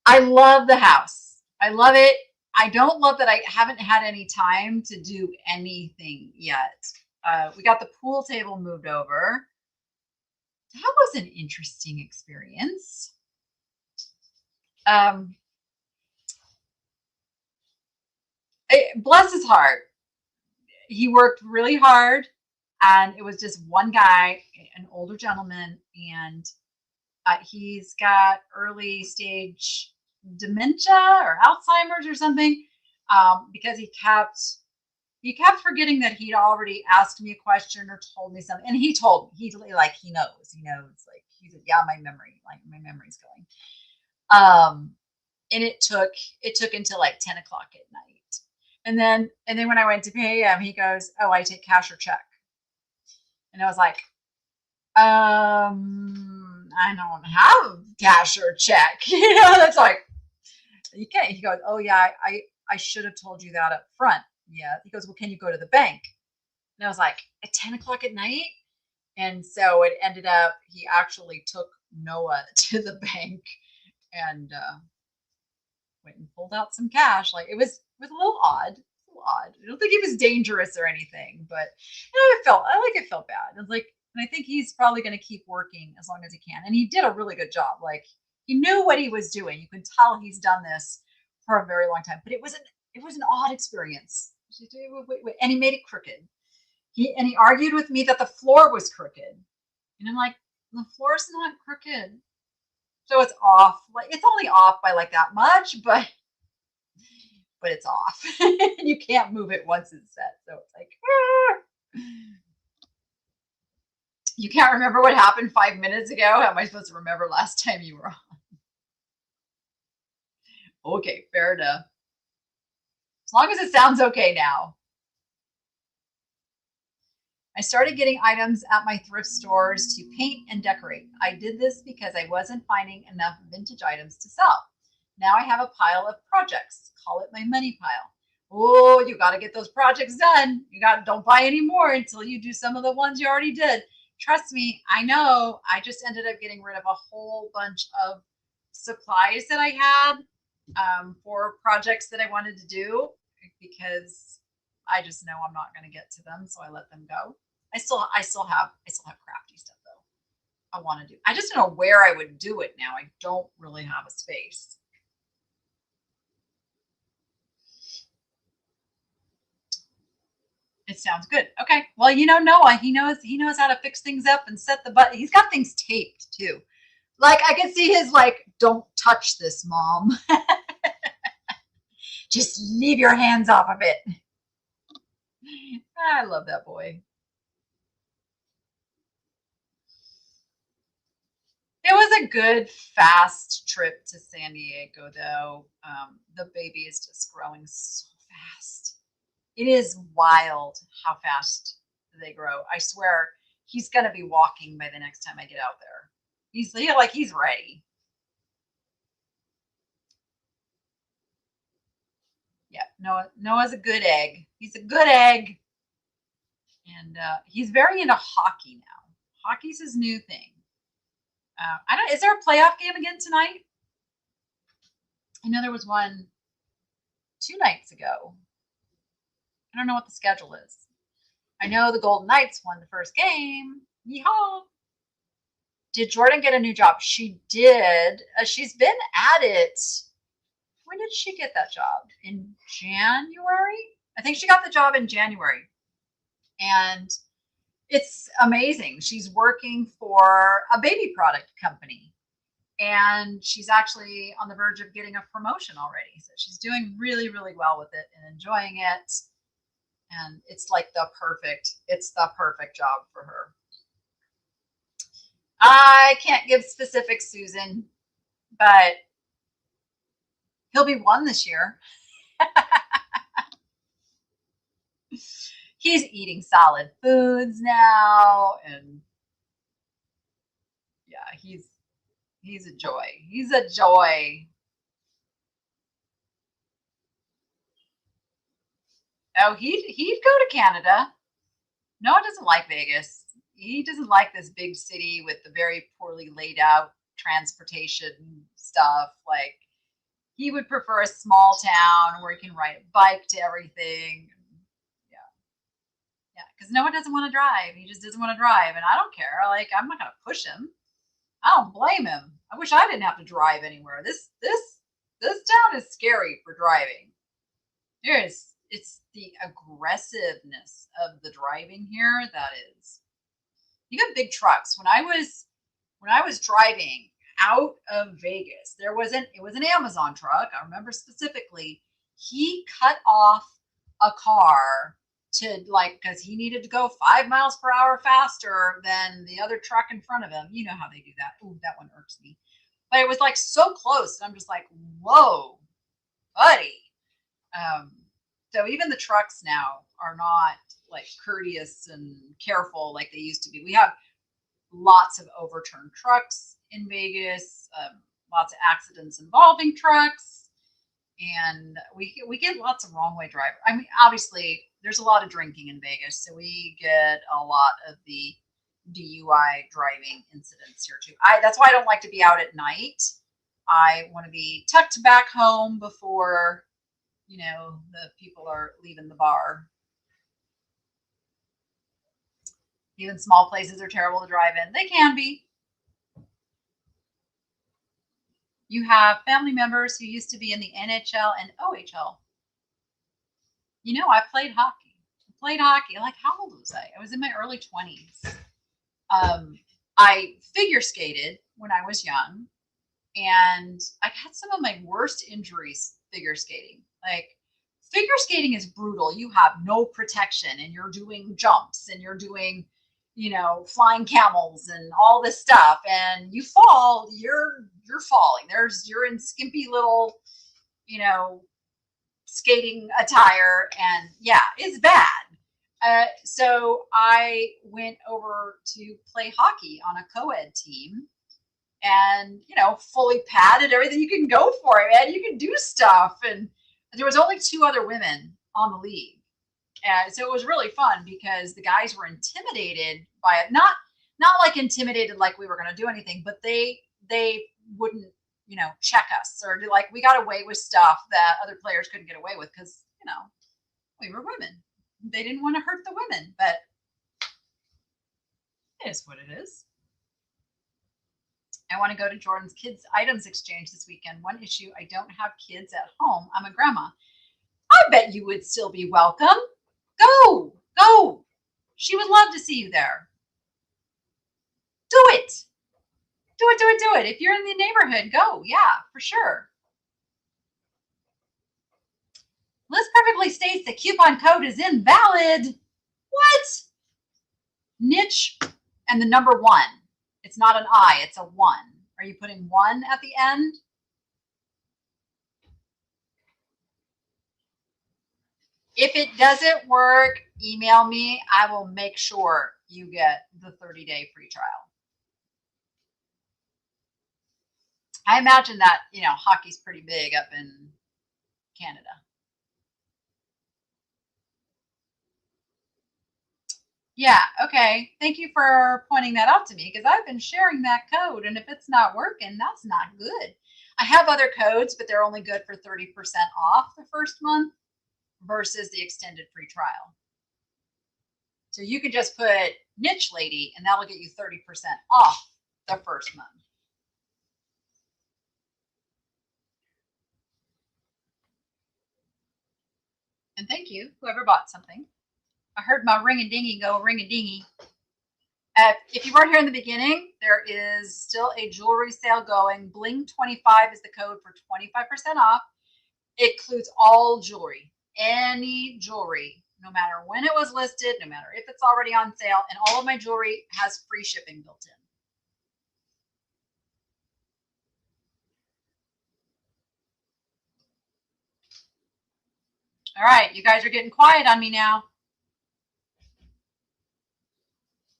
I love the house. I love it. I don't love that I haven't had any time to do anything yet. We got the pool table moved over. That was an interesting experience. Bless his heart. He worked really hard, and it was just one guy, an older gentleman, and he's got early stage dementia or Alzheimer's or something, because he kept forgetting that he'd already asked me a question or told me something, and he told me he knows, like he said, yeah, my memory's going. And it took until like 10 o'clock at night, and then when I went to pay him, he goes, "Oh, I take cash or check," and I was like, I don't have cash or check. That's like, you can't. He goes, oh yeah, I should have told you that up front. Yeah. He goes, well, can you go to the bank? And I was like, at 10 o'clock at night? And so it ended up, he actually took Noah to the bank and went and pulled out some cash. Like it was a little odd. I don't think he was dangerous or anything, but it felt bad. It's like, and I think he's probably going to keep working as long as he can. And he did a really good job. Like he knew what he was doing. You can tell he's done this for a very long time. But it was an odd experience. And he made it crooked. He argued with me that the floor was crooked, and I'm like, the floor's not crooked, so it's off. Like it's only off by like that much, but it's off. You can't move it once it's set. So it's like, you can't remember what happened 5 minutes ago. How am I supposed to remember last time you were on? Okay, fair enough. As long as it sounds okay now. I started getting items at my thrift stores to paint and decorate. I did this because I wasn't finding enough vintage items to sell. Now I have a pile of projects. Call it my money pile. Oh, you got to get those projects done. Don't buy any more until you do some of the ones you already did. Trust me, I know. I just ended up getting rid of a whole bunch of supplies that I had for projects that I wanted to do because I just know I'm not going to get to them, so I let them go. I still have crafty stuff though. I want to do. I just don't know where I would do it now. I don't really have a space. It sounds good. Okay. Well, Noah, he knows how to fix things up and set the button. He's got things taped too. Like I can see his like, don't touch this, Mom. Just leave your hands off of it. I love that boy. It was a good, fast trip to San Diego, though. The baby is just growing so fast. It is wild how fast they grow. I swear he's going to be walking by the next time I get out there. He's ready. Yeah, Noah's a good egg. He's a good egg. And he's very into hockey now. Hockey's his new thing. I don't. Is there a playoff game again tonight? I know there was one 2 nights ago. I don't know what the schedule is. I know the Golden Knights won the first game. Yeehaw! Did Jordan get a new job? She did. She's been at it. When did she get that job? In January? I think she got the job in January. And it's amazing. She's working for a baby product company. And she's actually on the verge of getting a promotion already. So she's doing really, really well with it and enjoying it. And it's like the perfect job for her. I can't give specifics, Susan, but he'll be 1 this year. He's eating solid foods now, and yeah, he's a joy. He's a joy. Oh, he'd go to Canada. Noah doesn't like Vegas. He doesn't like this big city with the very poorly laid out transportation stuff. Like, he would prefer a small town where he can ride a bike to everything. Yeah, because Noah doesn't want to drive. He just doesn't want to drive, and I don't care. Like, I'm not gonna push him. I don't blame him. I wish I didn't have to drive anywhere. This town is scary for driving. It's the aggressiveness of the driving here that is. You got big trucks. When I was driving out of Vegas, it was an Amazon truck. I remember specifically, he cut off a car to, like, because he needed to go 5 miles per hour faster than the other truck in front of him. You know how they do that. Ooh, that one irks me. But it was like so close, and I'm just like, whoa, buddy. So even the trucks now are not like courteous and careful like they used to be. We have lots of overturned trucks in Vegas, lots of accidents involving trucks, and we get lots of wrong way drivers. I mean, obviously, there's a lot of drinking in Vegas, so we get a lot of the DUI driving incidents here too. That's why I don't like to be out at night. I want to be tucked back home before, the people are leaving the bar. Even small places are terrible to drive in. They can be. You have family members who used to be in the NHL and OHL. I played hockey. Like, how old was I? I was in my early 20s. I figure skated when I was young, and I had some of my worst injuries figure skating. Like, figure skating is brutal. You have no protection, and you're doing jumps, and you're doing, flying camels and all this stuff, and you fall, you're falling. You're in skimpy little, skating attire, and yeah, it's bad. So I went over to play hockey on a co-ed team, and fully padded, everything you can go for it, man. You can do stuff, and there was only 2 other women on the league. And so it was really fun because the guys were intimidated by it. Not like intimidated like we were going to do anything, but they wouldn't, check us, or like we got away with stuff that other players couldn't get away with because, we were women. They didn't want to hurt the women, but it is what it is. I want to go to Jordan's kids' items exchange this weekend. One issue, I don't have kids at home. I'm a grandma. I bet you would still be welcome. Go. She would love to see you there. Do it. Do it. If you're in the neighborhood, go. Yeah, for sure. Liz perfectly states the coupon code is invalid. What? Niche and the number 1. It's not an I, it's a 1. Are you putting 1 at the end? If it doesn't work, email me. I will make sure you get the 30-day free trial. I imagine that, hockey's pretty big up in Canada. Yeah, okay. Thank you for pointing that out to me because I've been sharing that code, and if it's not working, that's not good. I have other codes, but they're only good for 30% off the first month versus the extended free trial. So you can just put Niche Lady, and that'll get you 30% off the first month. And thank you, whoever bought something. I heard my ring-a-dingy go ring-a-dingy. If you weren't here in the beginning, there is still a jewelry sale going. Bling 25 is the code for 25% off. It includes all jewelry, any jewelry, no matter when it was listed, no matter if it's already on sale, and all of my jewelry has free shipping built in. All right, you guys are getting quiet on me now.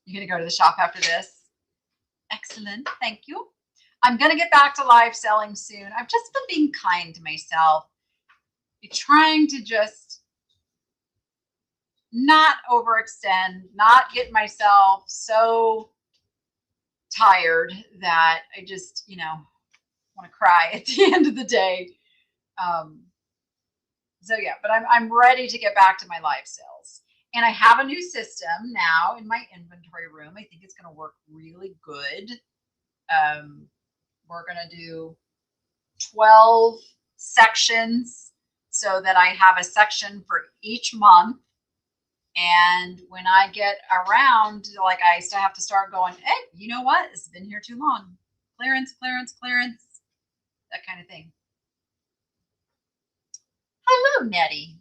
You're going to go to the shop after this? Excellent. Thank you. I'm going to get back to live selling soon. I've just been being kind to myself, trying to just not overextend, not get myself so tired that I just, want to cry at the end of the day. So yeah, but I'm ready to get back to my live sales. And I have a new system now in my inventory room. I think it's going to work really good. We're going to do 12 sections so that I have a section for each month. And when I get around, like I still have to start going, hey, you know what? It's been here too long. Clearance, clearance, clearance, that kind of thing. Hello, Nettie.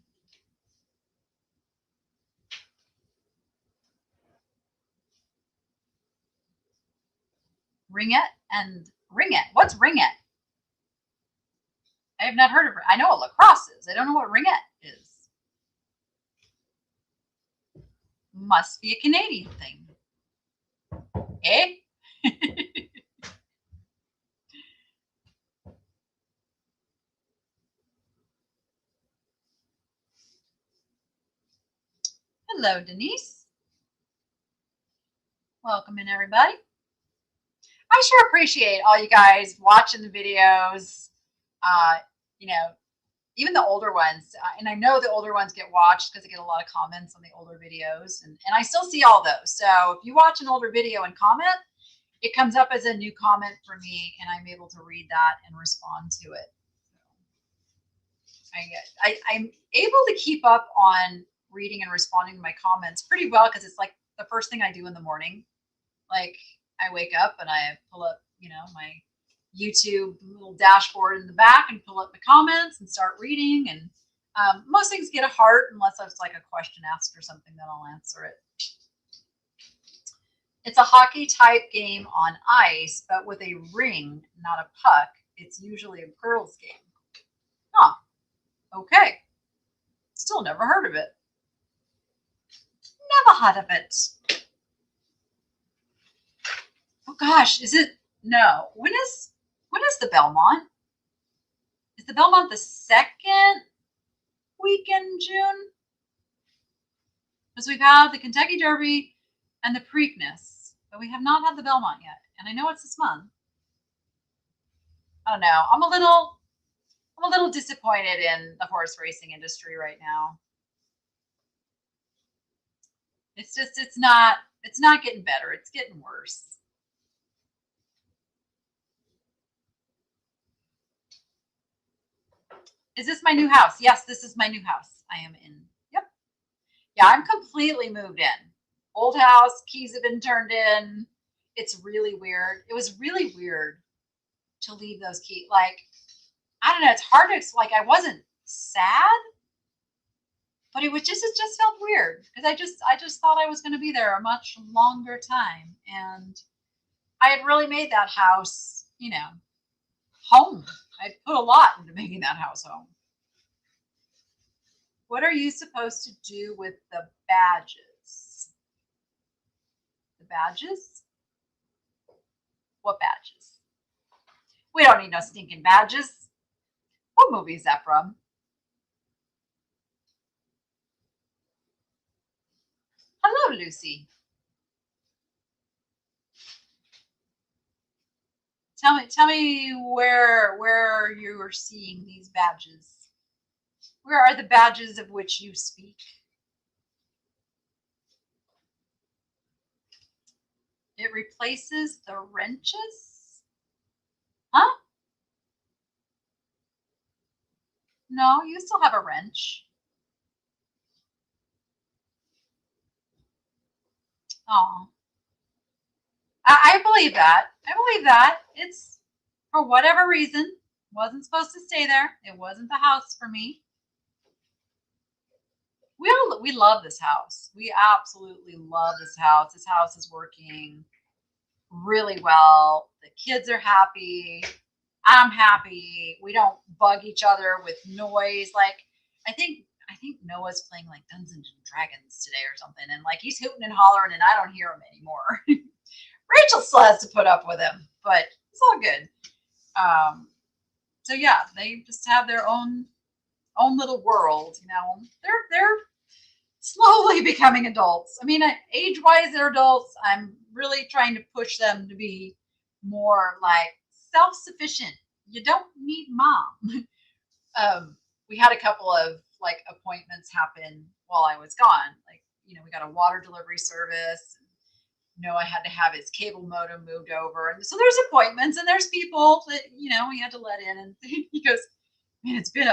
Ringette and Ringette. What's Ringette? I have not heard of it. I know what lacrosse is. I don't know what Ringette is. Must be a Canadian thing. Eh? Hello, Denise. Welcome in, everybody. I sure appreciate all you guys watching the videos. Even the older ones, and I know the older ones get watched because I get a lot of comments on the older videos, and I still see all those. So if you watch an older video and comment, it comes up as a new comment for me, and I'm able to read that and respond to it. I'm able to keep up on reading and responding to my comments pretty well because it's like the first thing I do in the morning. Like I wake up and I pull up, my YouTube little dashboard in the back and pull up the comments and start reading. And most things get a heart unless it's like a question asked or something, then I'll answer it. It's a hockey type game on ice, but with a ring, not a puck. It's usually a girls' game. Huh. Okay. Still never heard of it. Never heard of it. Oh gosh, is it? No. When is the Belmont? Is the Belmont the second week in June? Because we've had the Kentucky Derby and the Preakness, but we have not had the Belmont yet. And I know it's this month. I don't know. I'm a little disappointed in the horse racing industry right now. It's not getting better. It's getting worse. Is this my new house? Yes, this is my new house. I am in. Yep. Yeah, I'm completely moved in. Old house, keys have been turned in. It's really weird. It was really weird to leave those keys. Like, I don't know. It's hard to, like, I wasn't sad, but it just felt weird because I just thought I was going to be there a much longer time. And I had really made that house, home. I put a lot into making that house home. What are you supposed to do with the badges? The badges? What badges? We don't need no stinking badges. What movie is that from? Hello, Lucy. Tell me where you are seeing these badges. Where are the badges of which you speak? It replaces the wrenches? Huh? No, you still have a wrench. Oh, I believe that. I believe that. It's for whatever reason, wasn't supposed to stay there. It wasn't the house for me. We love this house. We absolutely love this house. This house is working really well. The kids are happy. I'm happy. We don't bug each other with noise. Like I think Noah's playing like Dungeons and Dragons today or something, and like he's hooting and hollering, and I don't hear him anymore. Rachel still has to put up with him, but it's all good. So yeah, they just have their own little world. You know, they're slowly becoming adults. I mean, age wise, they're adults. I'm really trying to push them to be more like self sufficient. You don't need mom. We had a couple of like appointments happen while I was gone. Like, you know, we got a water delivery service. Noah had to have his cable modem moved over. And so there's appointments and there's people that, you know, he had to let in. And he goes, man, it's been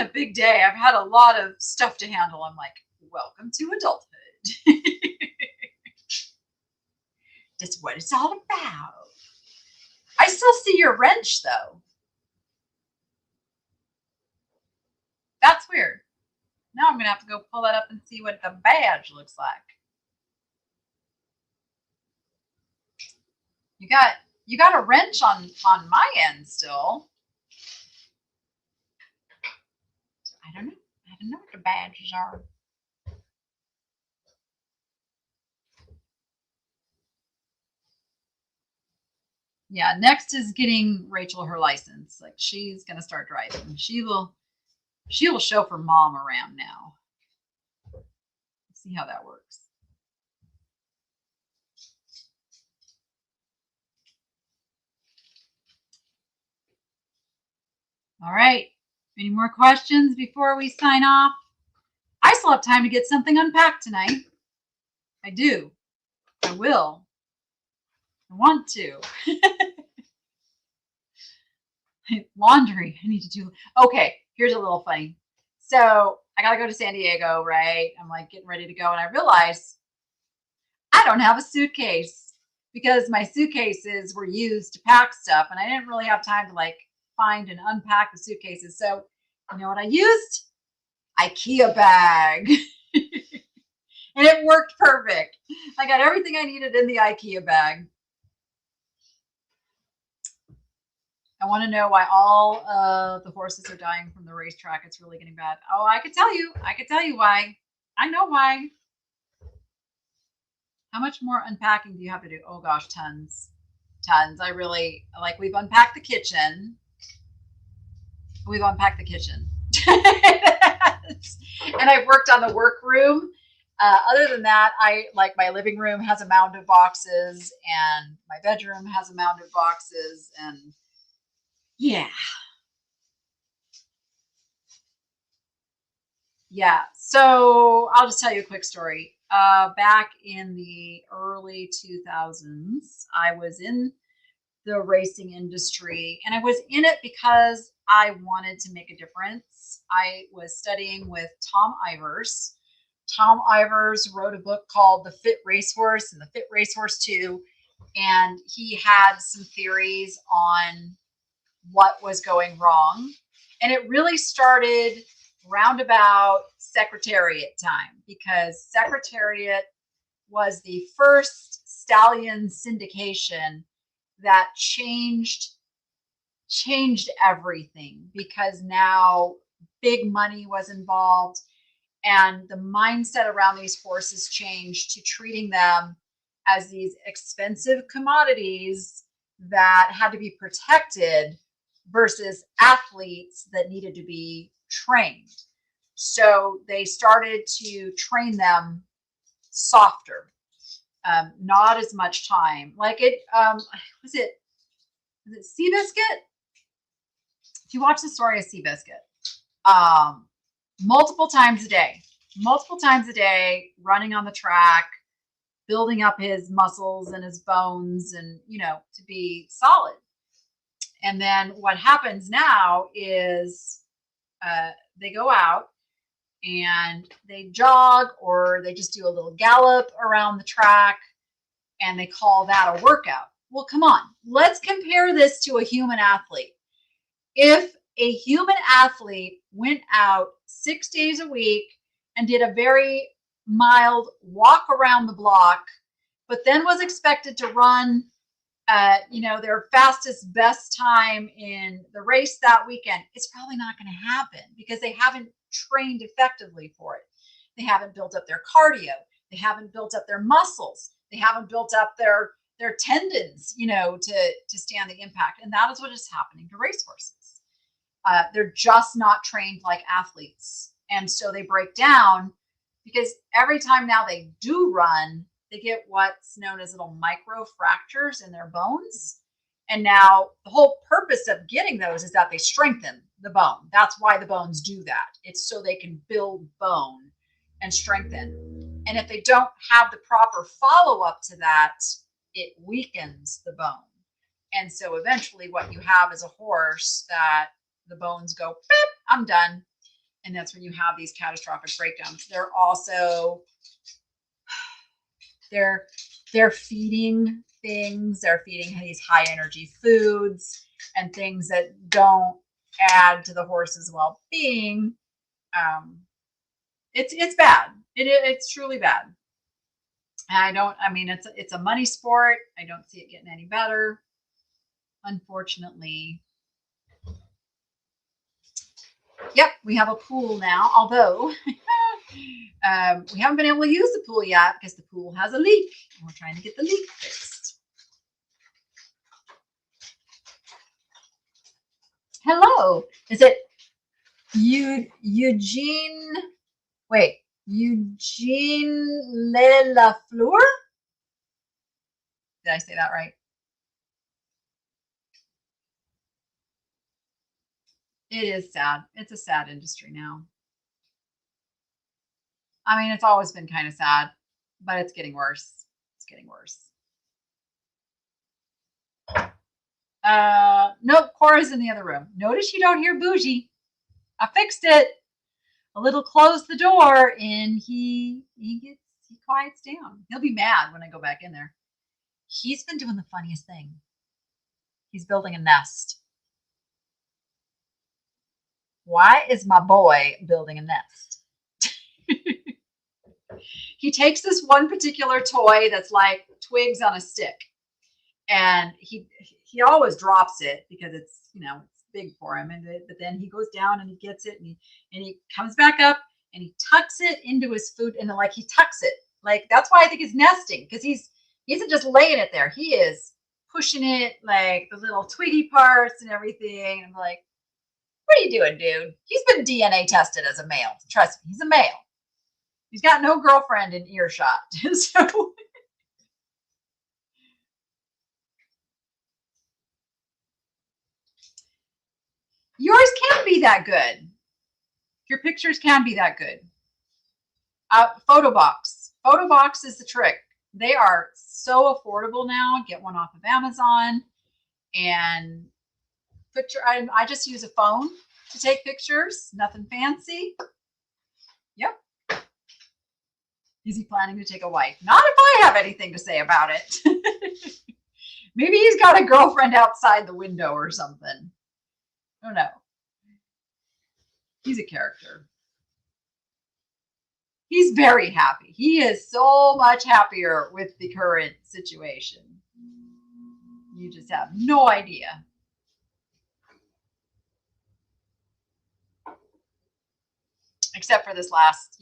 a big day. I've had a lot of stuff to handle. I'm like, welcome to adulthood. That's what it's all about. I still see your wrench though. That's weird. Now I'm gonna have to go pull that up and see what the badge looks like. You got a wrench on my end still. I don't know. I don't know what the badges are. Yeah, next is getting Rachel her license. Like she's gonna start driving. She will chauffeur mom around now. Let's see how that works. All right. Any more questions before we sign off? I still have time to get something unpacked tonight. I do. I will. I want to. Laundry. I need to do. Okay, here's a little funny. So I gotta go to San Diego, right? I'm like getting ready to go, and I realize I don't have a suitcase because my suitcases were used to pack stuff, and I didn't really have time to like find and unpack the suitcases. So you know what I used? IKEA bag. And it worked perfect. I got everything I needed in the IKEA bag. I want to know why all the horses are dying from the racetrack. It's really getting bad. Oh, I could tell you. I could tell you why. I know why. How much more unpacking do you have to do? Oh gosh, tons. Tons. I really like we've unpacked the kitchen. We've unpacked the kitchen. And I've worked on the workroom. Other than that, I like my living room has a mound of boxes and my bedroom has a mound of boxes and yeah. Yeah. So I'll just tell you a quick story. Back in the early 2000s, I was in the racing industry and I was in it because I wanted to make a difference. I was studying with Tom Ivers. Tom Ivers wrote a book called The Fit Racehorse and The Fit Racehorse 2. And he had some theories on what was going wrong. And it really started roundabout Secretariat time because Secretariat was the first stallion syndication that changed everything because now big money was involved and the mindset around these horses changed to treating them as these expensive commodities that had to be protected versus athletes that needed to be trained. So they started to train them softer, not as much time. Like it, was it Seabiscuit? If you watch the story of Seabiscuit, multiple times a day, running on the track, building up his muscles and his bones and, to be solid. And then what happens now is they go out and they jog or they just do a little gallop around the track and they call that a workout. Well, come on, let's compare this to a human athlete. If a human athlete went out 6 days a week and did a very mild walk around the block, but then was expected to run their fastest, best time in the race that weekend, it's probably not going to happen because they haven't trained effectively for it. They haven't built up their cardio. They haven't built up their muscles. They haven't built up their tendons, to stand the impact. And that is what is happening to racehorses. They're just not trained like athletes. And so they break down because every time now they do run, they get what's known as little micro fractures in their bones. And now the whole purpose of getting those is that they strengthen the bone. That's why the bones do that. It's so they can build bone and strengthen. And if they don't have the proper follow-up to that, it weakens the bone. And so eventually what you have is a horse that the bones go, beep, I'm done. And that's when you have these catastrophic breakdowns. They're also, they're feeding things. They're feeding these high energy foods and things that don't add to the horse's well-being. It's bad. It's truly bad. And it's a money sport. I don't see it getting any better, unfortunately. Yep, we have a pool now, although we haven't been able to use the pool yet because the pool has a leak and we're trying to get the leak fixed. Hello, is it Eugene Lelafleur? Did I say that right? It is sad. It's a sad industry now. I mean, it's always been kind of sad, but it's getting worse. It's getting worse. Nope, Cora's in the other room. Notice you don't hear Bougie. I fixed it. A little close the door and he quiets down. He'll be mad when I go back in there. He's been doing the funniest thing. He's building a nest. Why is my boy building a nest? He takes this one particular toy that's like twigs on a stick, and he always drops it because it's it's big for him. But then he goes down and he gets it and he comes back up and he tucks it into his food and he tucks it. Like that's why I think he's nesting, because he isn't just laying it there. He is pushing it, like the little twiggy parts and everything. And I'm like, what are you doing, dude? He's been DNA tested as a male. Trust me, he's a male. He's got no girlfriend in earshot. So yours can be that good. Your pictures can be that good. Photobox. Photobox is the trick. They are so affordable now. Get one off of Amazon and I just use a phone to take pictures. Nothing fancy. Yep. Is he planning to take a wife? Not if I have anything to say about it. Maybe he's got a girlfriend outside the window or something. I don't know. He's a character. He's very happy. He is so much happier with the current situation. You just have no idea. Except for this last,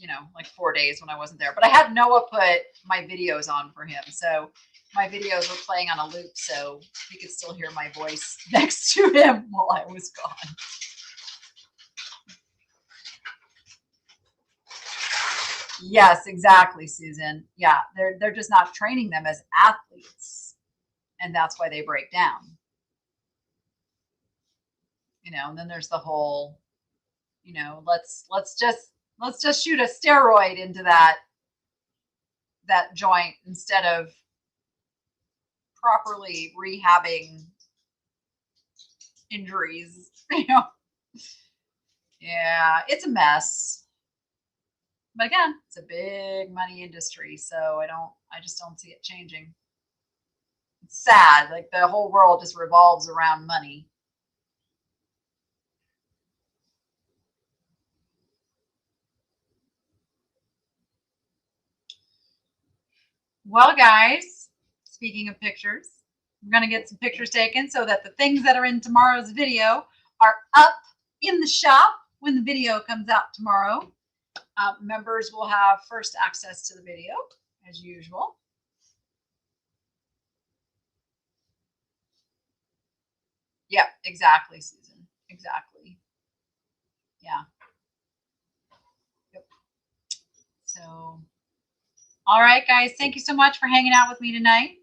4 days when I wasn't there. But I had Noah put my videos on for him. So my videos were playing on a loop, so he could still hear my voice next to him while I was gone. Yes, exactly, Susan. Yeah, they're just not training them as athletes, and that's why they break down. And then there's the whole, let's just shoot a steroid into that joint instead of properly rehabbing injuries. Yeah, it's a mess. But again, it's a big money industry, so I just don't see it changing. It's sad. Like the whole world just revolves around money. Well, guys, speaking of pictures, I'm going to get some pictures taken so that the things that are in tomorrow's video are up in the shop when the video comes out tomorrow. Members will have first access to the video, as usual. Yep, exactly, Susan. Exactly. Yeah. Yep. So, all right, guys, thank you so much for hanging out with me tonight.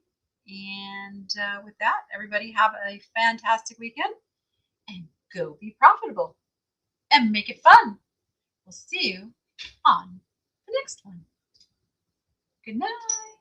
And with that, everybody have a fantastic weekend and go be profitable and make it fun. We'll see you on the next one. Good night.